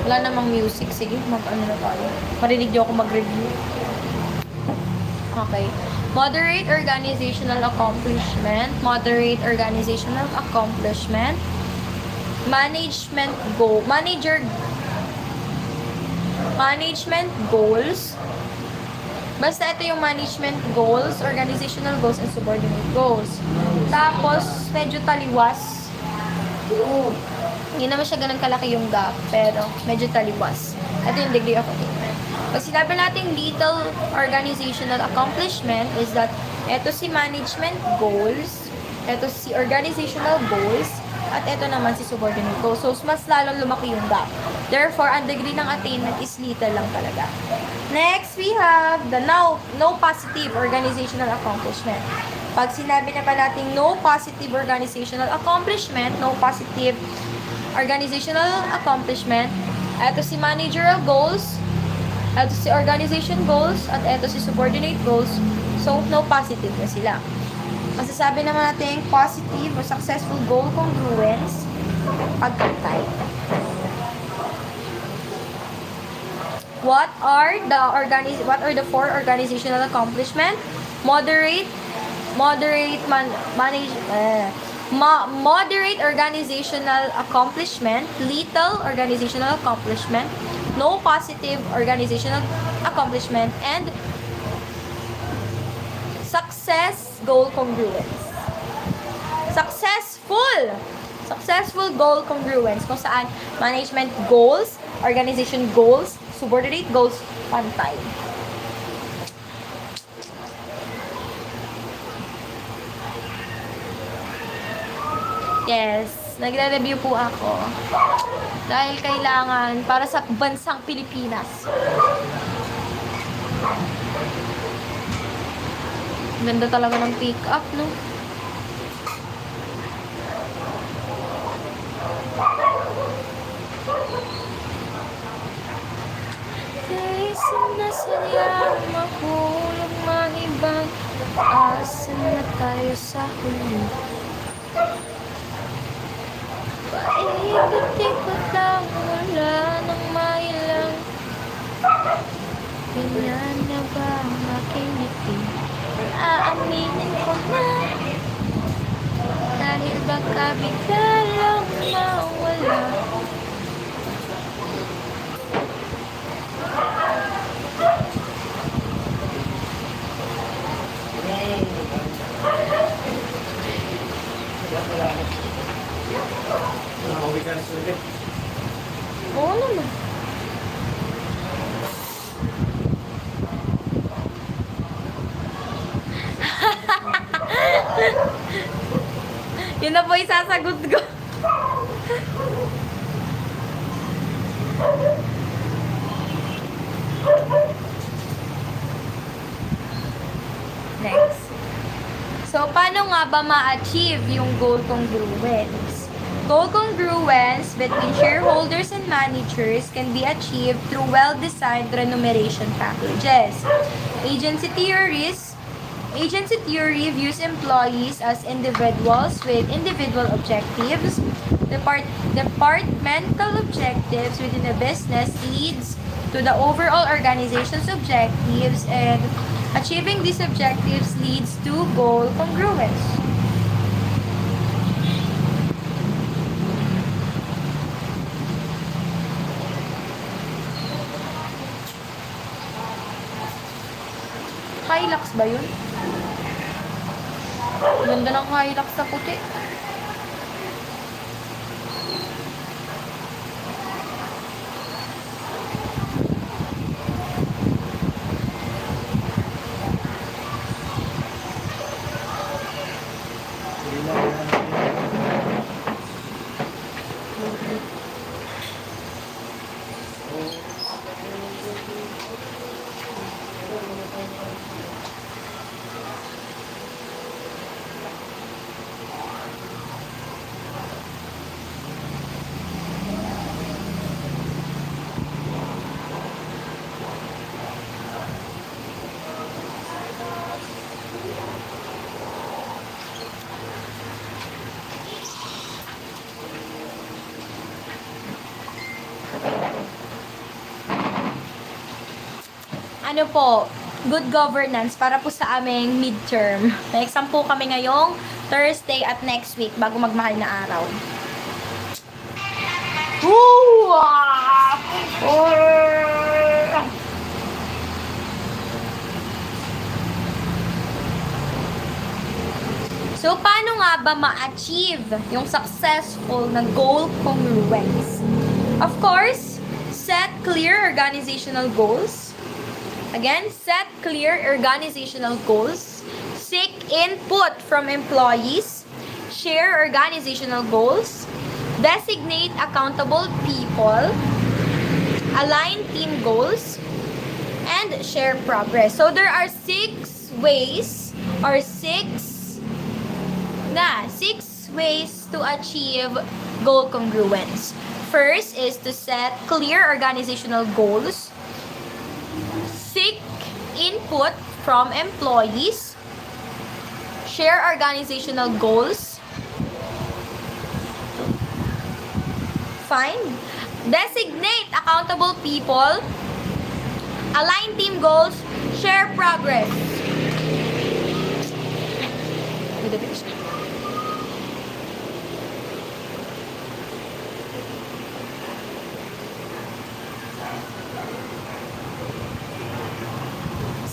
Wala namang music. Sige, mag-ano na tayo. Marinig niyo ako mag-review. Okay. Moderate organizational accomplishment. Moderate organizational accomplishment. Management goal. Management goals. Basta ito yung management goals, organizational goals, and subordinate goals. Tapos, medyo taliwas. Hindi naman siya ganun kalaki yung gap, pero medyo taliwas. Ito yung degree of attainment. Pag sinabi natin little organizational accomplishment is that ito si management goals, ito si organizational goals, at ito naman si subordinate goals. So, mas lalong lumaki yung gap. Therefore, ang degree ng attainment is little lang talaga. Next, we have the no positive organizational accomplishment. Pag sinabi na pa natin no positive organizational accomplishment, no positive organizational accomplishment, ito si managerial goals, ito si organization goals, at ito si subordinate goals. So, no positive na sila. Masasabi naman natin positive o successful goal congruence pagkantay. What are the four organizational accomplishment? Moderate organizational accomplishment, little organizational accomplishment, no positive organizational accomplishment, and success goal congruence. Successful goal congruence kung saan management goals, organization goals, subordinate goals, pantay. Yes, nagre-review po ako. Dahil kailangan para sa bansang Pilipinas. Ganda talaga ng pick-up, no? Kaysa na sayang mahulog mahibang, asa na tayo sa huli. Paikot-ikot lang, wala nang mailang. Ganyan na ba ang aking ngiti? Aaminin ko na, dahil baka bigla lang mawala. Nakauwi ka na sulit. Oo naman. Yun na po isasagot ko. Next. So, paano nga ba ma-achieve yung goal congruence? Goal congruence between shareholders and managers can be achieved through well-designed remuneration packages. Agency theory views employees as individuals with individual objectives. Departmental objectives within a business leads to the overall organization's objectives, and achieving these objectives leads to goal congruence. Hilux ba yun? Ganda ng Hilux sa puti. ano po, good governance para po sa aming midterm. May exam po kami ngayong Thursday at next week bago magmahal na araw. Woo! So, paano nga ba ma-achieve yung successful na goal congruence? Of course, set clear organizational goals. Again, set clear organizational goals. Seek input from employees. Share organizational goals. Designate accountable people. Align team goals. And share progress. So, there are 6 ways or 6 ways to achieve goal congruence. First is to set clear organizational goals. Seek input from employees. Share organizational goals. Fine. Designate accountable people. Align team goals. Share progress.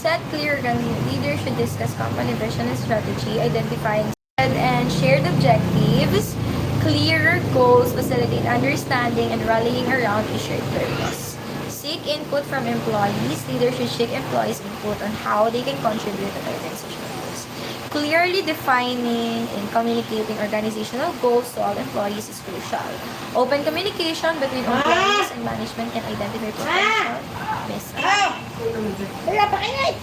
Set clear leaders should discuss company vision and strategy, identifying and shared objectives. Clear goals facilitate understanding and rallying around a shared purpose. Seek input from employees. Leaders should seek employees' input on how they can contribute to the organizational goals. Clearly defining and communicating organizational goals to all employees is crucial. Open communication between employees and management can identify potential mishaps. Wala pa kayo.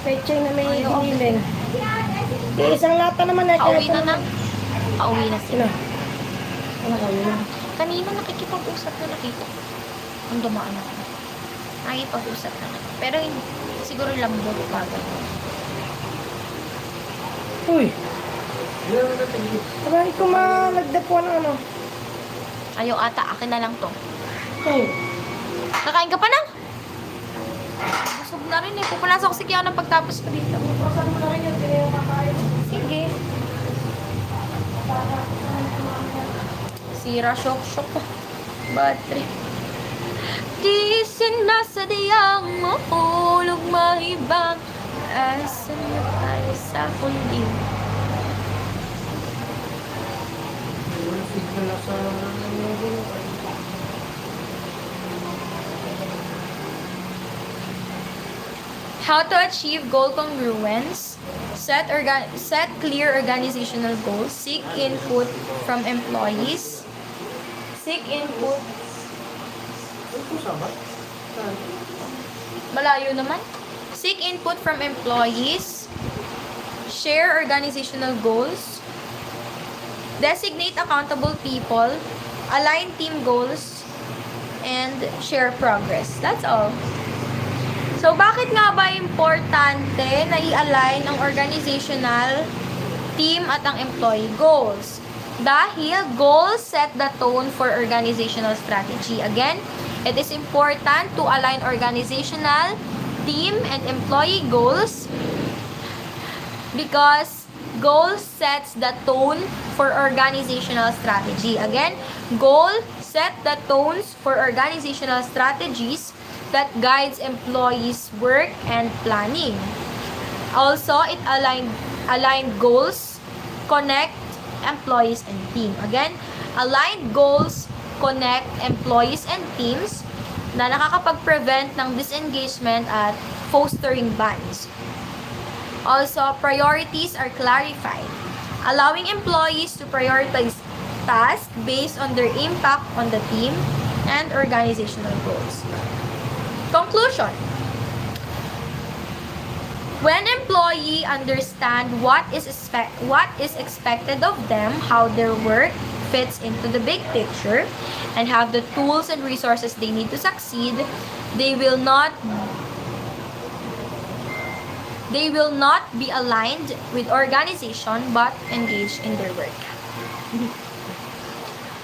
Pechay na may hiniling. Isang lata naman na. Pauwi na na. Pauwi na sila. Ano kayo na? Kanina nakikipag-usap na nakita ko. Ang dumaan ako. Nakikipag-usap na. Pero siguro lambot kagad. Uy. Aba, ikaw malagdapuan ng ano. Ayaw ata. Akin na lang to. Ay. Kakain ka pa na? Busog na rin eh. Pupulasok ko si Kiao ng pagtapos ko dito. Pasan mo na rin yung pinayong kakain. Sige. Sira shock pa. Bad trip. Di sinasadyang mahulog mahibang asan na tayo sa kundi. How to achieve goal congruence? Set clear organizational goals. Seek input from employees. Seek input. Malayo naman. Seek input from employees. Share organizational goals. Designate accountable people. Align team goals. And share progress. That's all. So, bakit nga ba importante na i-align ang organizational team at ang employee goals? Dahil goals set the tone for organizational strategy. Again, it is important to align organizational, team, and employee goals because goal sets the tone for organizational strategy. Again, goal set the tones for organizational strategies that guides employees' work and planning. Also, it aligned goals connect employees and team. Again, aligned goals connect employees and teams na nakakapag-prevent ng disengagement at fostering bonds. Also, priorities are clarified, allowing employees to prioritize tasks based on their impact on the team and organizational goals. Conclusion. When employee understand what is expected of them, how their work fits into the big picture, and have the tools and resources they need to succeed, they will not be aligned with organization but engaged in their work.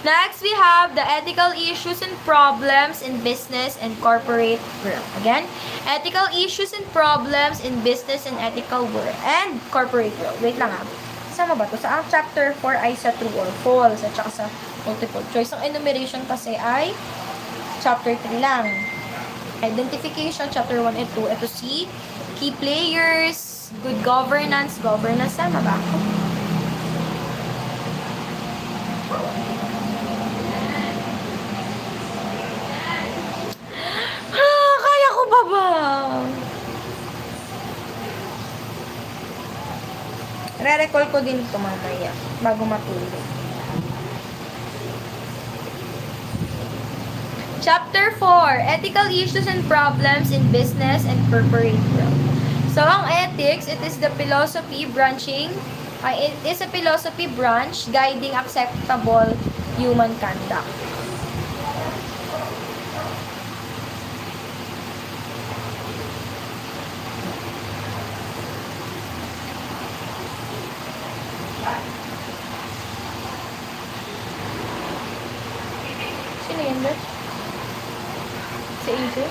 Next, we have the ethical issues and problems in business and corporate world. Again, ethical issues and problems in business and ethical world and corporate world. Wait lang ha. Sama ba to? Sa chapter 4 ay sa true or false at saka sa multiple choice. Ang enumeration kasi ay chapter 3 lang. Identification, chapter 1 and 2. Ito si key players, good governance. Governance, sama ba ako? Kaya ko pa ba? Re-recall ko din ito mamaya bago matulog. Chapter 4, Ethical Issues and Problems in Business and Corporate World. So, ang ethics, it is the philosophy it is a philosophy branch guiding acceptable human conduct. Sino yun, Beth? Sa Ito?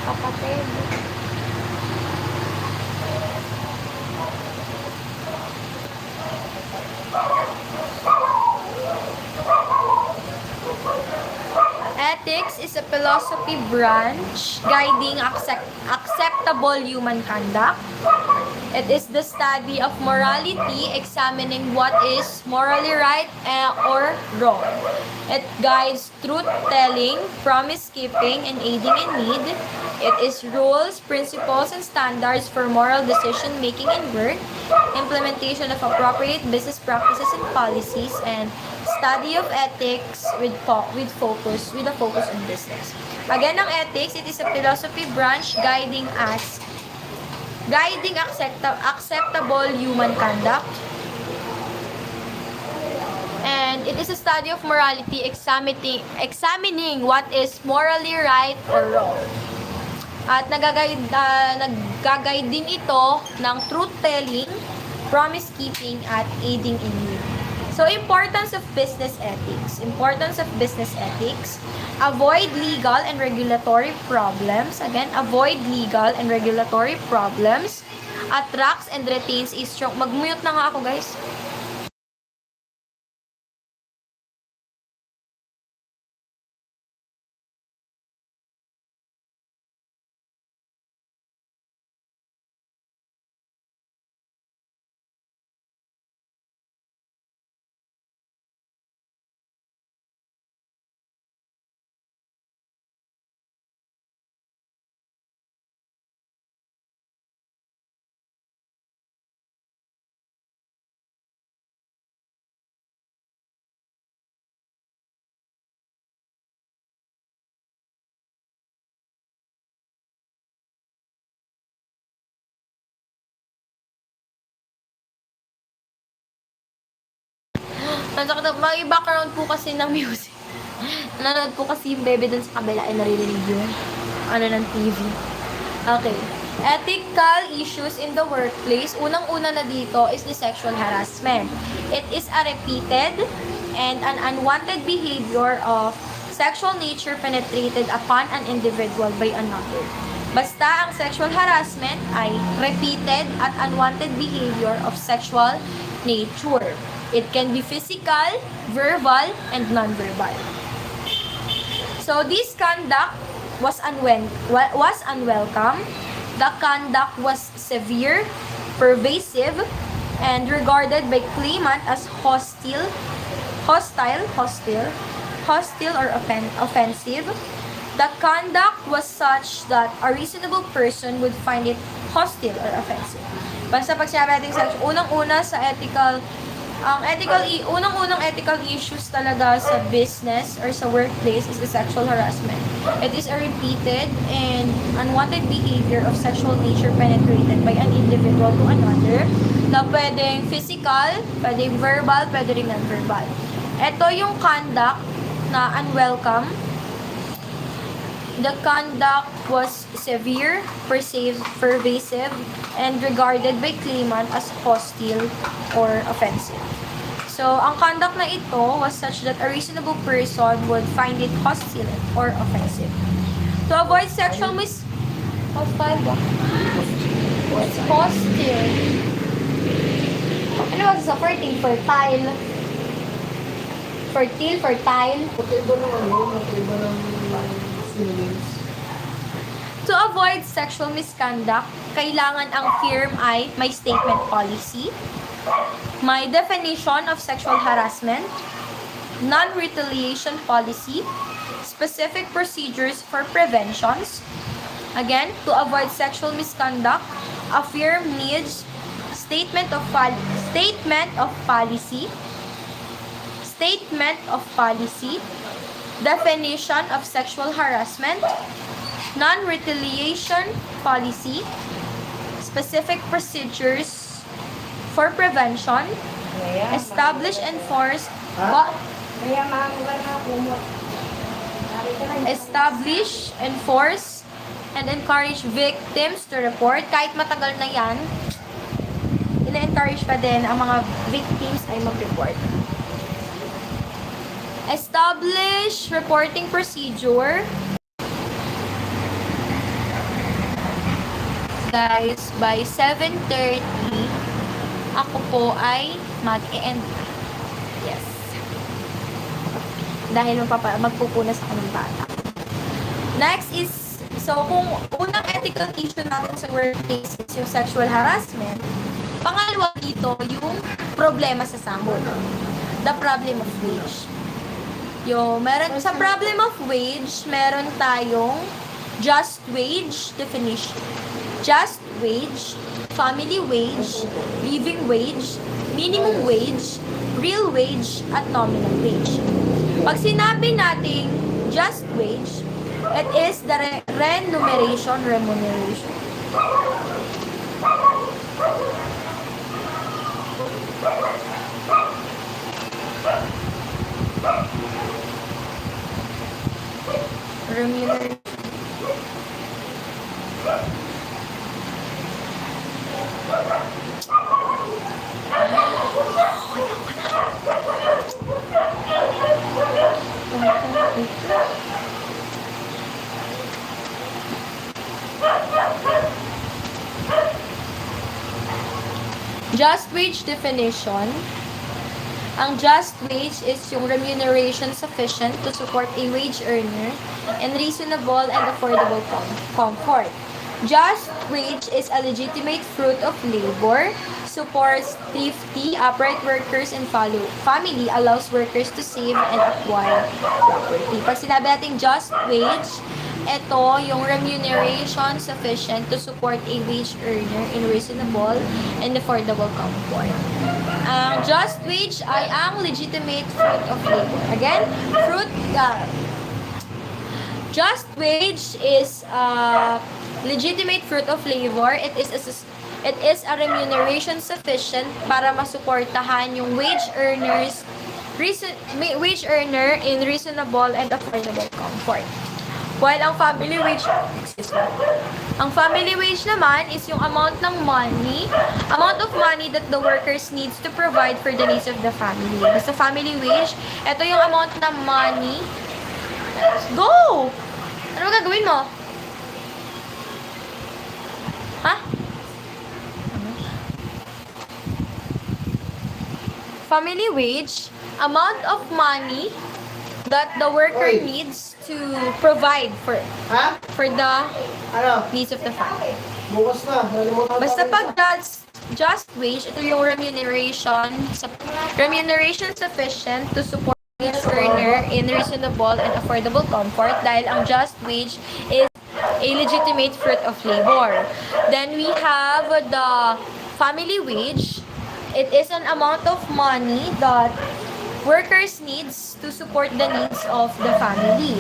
Kapatid. Ethics is a philosophy branch guiding acceptable human conduct. It is the study of morality, examining what is morally right or wrong. It guides truth-telling, promise-keeping, and aiding in need. It is rules, principles, and standards for moral decision-making in work, implementation of appropriate business practices and policies, and study of ethics with a focus on business. Again, ang ethics, it is a philosophy branch guiding acceptable human conduct. And it is a study of morality, examining what is morally right or wrong. At nag-guide din ito ng truth-telling, promise-keeping, at aiding in need. So, importance of business ethics. Importance of business ethics. Avoid legal and regulatory problems. Again, avoid legal and regulatory problems. Attracts and retains a strong... Mag-mute na nga ako, guys. May background po kasi ng music. Nanonood po kasi yung bebe dun sa kabila ay naririnig yung ng TV. Okay. Ethical issues in the workplace. Unang-una na dito is the sexual harassment. It is a repeated and an unwanted behavior of sexual nature penetrated upon an individual by another. Basta ang sexual harassment ay repeated at unwanted behavior of sexual nature. It can be physical, verbal, and non-verbal. So this conduct was unwelcome. The conduct was severe, pervasive, and regarded by claimant as hostile or offensive. The conduct was such that a reasonable person would find it hostile or offensive. Basta pag sinabi natin sa unang-una sa ethical Ang unang-unang ethical issues talaga sa business or sa workplace is the sexual harassment. It is a repeated and unwanted behavior of sexual nature penetrated by an individual to another na pwedeng physical, pwedeng verbal, pwede rin non-verbal. Ito yung conduct na unwelcome. The conduct was severe, pervasive, and regarded by claimant as hostile or offensive. So, ang conduct na ito was such that a reasonable person would find it hostile or offensive. To avoid sexual hostile. What's hostile? Ano ba sa fertile? Fertile. Fertile. Magkaiba ng magkaiba ng synonyms. To avoid sexual misconduct, kailangan ang firm ay may statement policy, may definition of sexual harassment, non-retaliation policy, specific procedures for preventions. Again, to avoid sexual misconduct, a firm needs statement of policy, definition of sexual harassment, non-retaliation policy, specific procedures for prevention, establish, enforce, and encourage victims to report. Kahit matagal na yan, ina-encourage pa din ang mga victims ay mag-report. Establish reporting procedure. Guys, by 7:30, ako po ay mag-e-end. Yes. Dahil magpupunas ako ng bata. Next is, so kung unang ethical issue natin sa workplace is yung sexual harassment, pangalawa dito yung problema sa sahod. The problem of wage. Sa problem of wage, meron tayong just wage definition. Just wage, family wage, living wage, minimum wage, real wage, at nominal wage. Pag sinabi nating just wage, it is the remuneration. Just wage definition. Ang just wage is yung remuneration sufficient to support a wage earner and reasonable and affordable comfort. Just wage is a legitimate fruit of labor, supports thrifty, upright workers and family, allows workers to save and acquire property. Pag sinabi natin just wage, ito yung remuneration sufficient to support a wage earner in reasonable and affordable comfort. Ang just wage ay ang legitimate fruit of labor. Again, just wage is legitimate fruit of labor. It is a remuneration sufficient para masuportahan yung wage earner in reasonable and affordable comfort. While ang family wage naman is yung amount of money that the workers needs to provide for the needs of the family. Basta family wage, ito yung amount ng money. Go! Ano gagawin mo? Ha? Family wage, amount of money that the worker needs to provide for the needs of the family. Bukas na. Basta pag just wage, ito yung remuneration sufficient to support wage earner in reasonable and affordable comfort dahil ang just wage is a legitimate fruit of labor. Then we have the family wage. It is an amount of money that workers needs to support the needs of the family.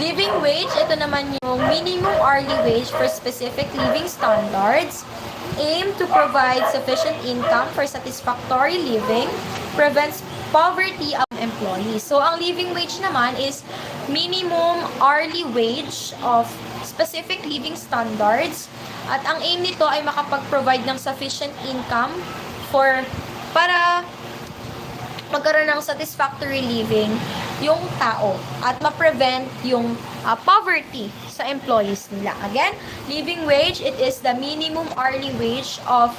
Living wage, ito naman yung minimum hourly wage for specific living standards, aim to provide sufficient income for satisfactory living, prevents poverty among employees. So, ang living wage naman is minimum hourly wage of specific living standards, at ang aim nito ay makapag-provide ng sufficient income para magkaroon ng satisfactory living yung tao at ma-prevent yung poverty sa employees nila. Again, living wage, it is the minimum hourly wage of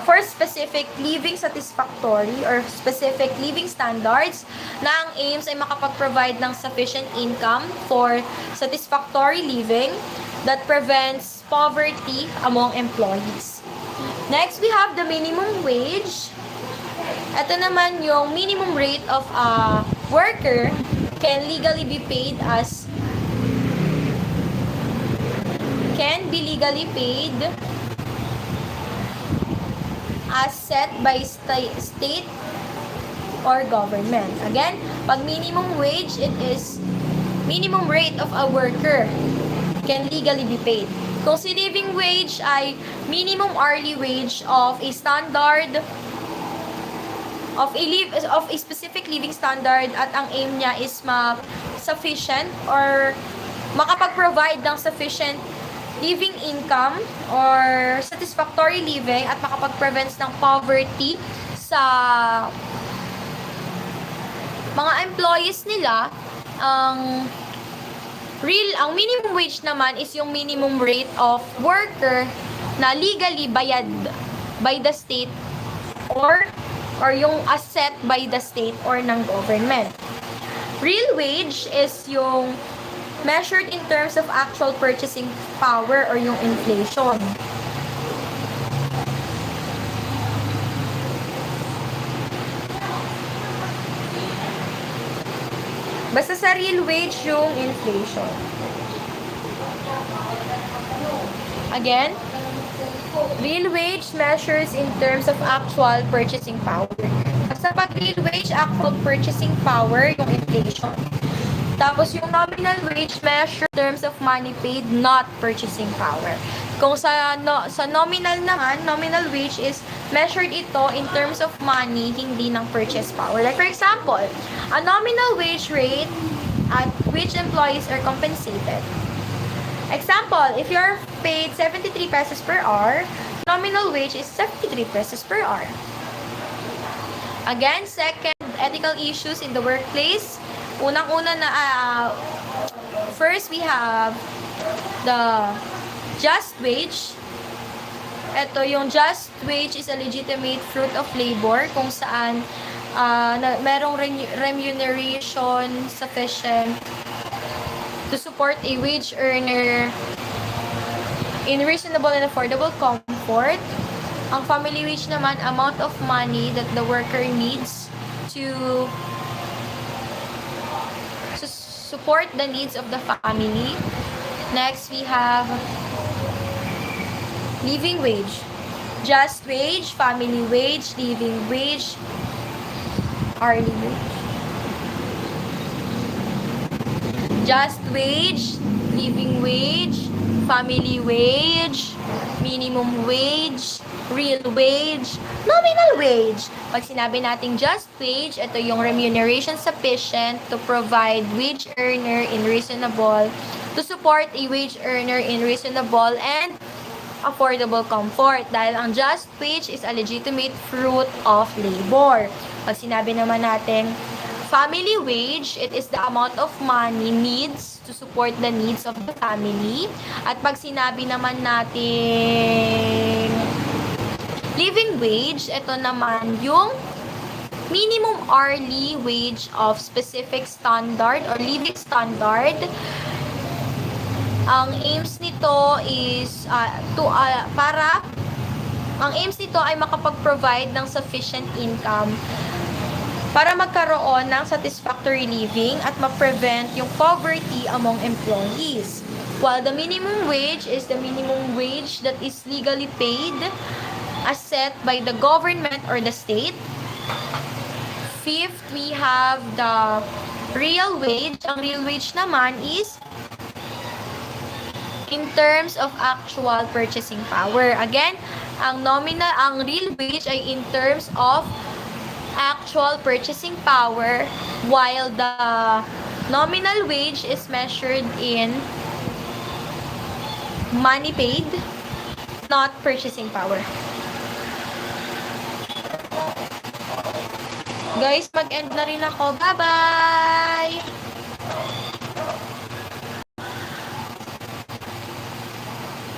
for specific living satisfactory or specific living standards na ang aims ay makapag-provide ng sufficient income for satisfactory living that prevents poverty among employees. Next, we have the minimum wage. Ito naman yung minimum rate of a worker can legally be paid as set by state or government. Again, pag minimum wage, it is minimum rate of a worker can legally be paid. Kung si living wage ay minimum hourly wage of a standard of a specific living standard at ang aim niya is sufficient or makapag-provide ng sufficient living income or satisfactory living at makapag-prevent ng poverty sa mga employees nila, ang minimum wage naman is yung minimum rate of worker na legally bayad by the state or yung asset by the state or ng government. Real wage is yung measured in terms of actual purchasing power or yung inflation. Basta sa real wage yung inflation. Again, real wage measures in terms of actual purchasing power. Sa pag real wage, actual purchasing power, yung inflation. Tapos yung nominal wage measure in terms of money paid, not purchasing power. Kung sa nominal naman, nominal wage is measured ito in terms of money, hindi ng purchase power. Like for example, a nominal wage rate at which employees are compensated. Example, if you're paid 73 pesos per hour, nominal wage is 73 pesos per hour. Again, second, ethical issues in the workplace. Unang-una na, first we have the just wage. Ito, yung just wage is a legitimate fruit of labor kung saan merong remuneration sufficient to support a wage earner in reasonable and affordable comfort. Ang family wage naman, amount of money that the worker needs to support the needs of the family. Next, we have living wage. Just wage, family wage, living wage, hourly wage. Just wage, living wage, family wage, minimum wage, real wage, nominal wage. Pag sinabi nating just wage, ito yung remuneration sufficient to provide wage earner in reasonable, to support a wage earner in reasonable and affordable comfort. Dahil ang just wage is a legitimate fruit of labor. Pag sinabi naman natin family wage, it is the amount of money needs to support the needs of the family. At pag sinabi naman natin living wage, ito naman yung minimum hourly wage of specific standard or living standard. Ang aims nito is ang aims nito ay makapag-provide ng sufficient income para magkaroon ng satisfactory living at ma-prevent yung poverty among employees. While the minimum wage is the minimum wage that is legally paid as set by the government or the state. Fifth, we have the real wage. Ang real wage naman is in terms of actual purchasing power. Again, ang real wage ay in terms of actual purchasing power, while the nominal wage is measured in money paid, not purchasing power. Guys, mag-end na rin ako. Bye-bye!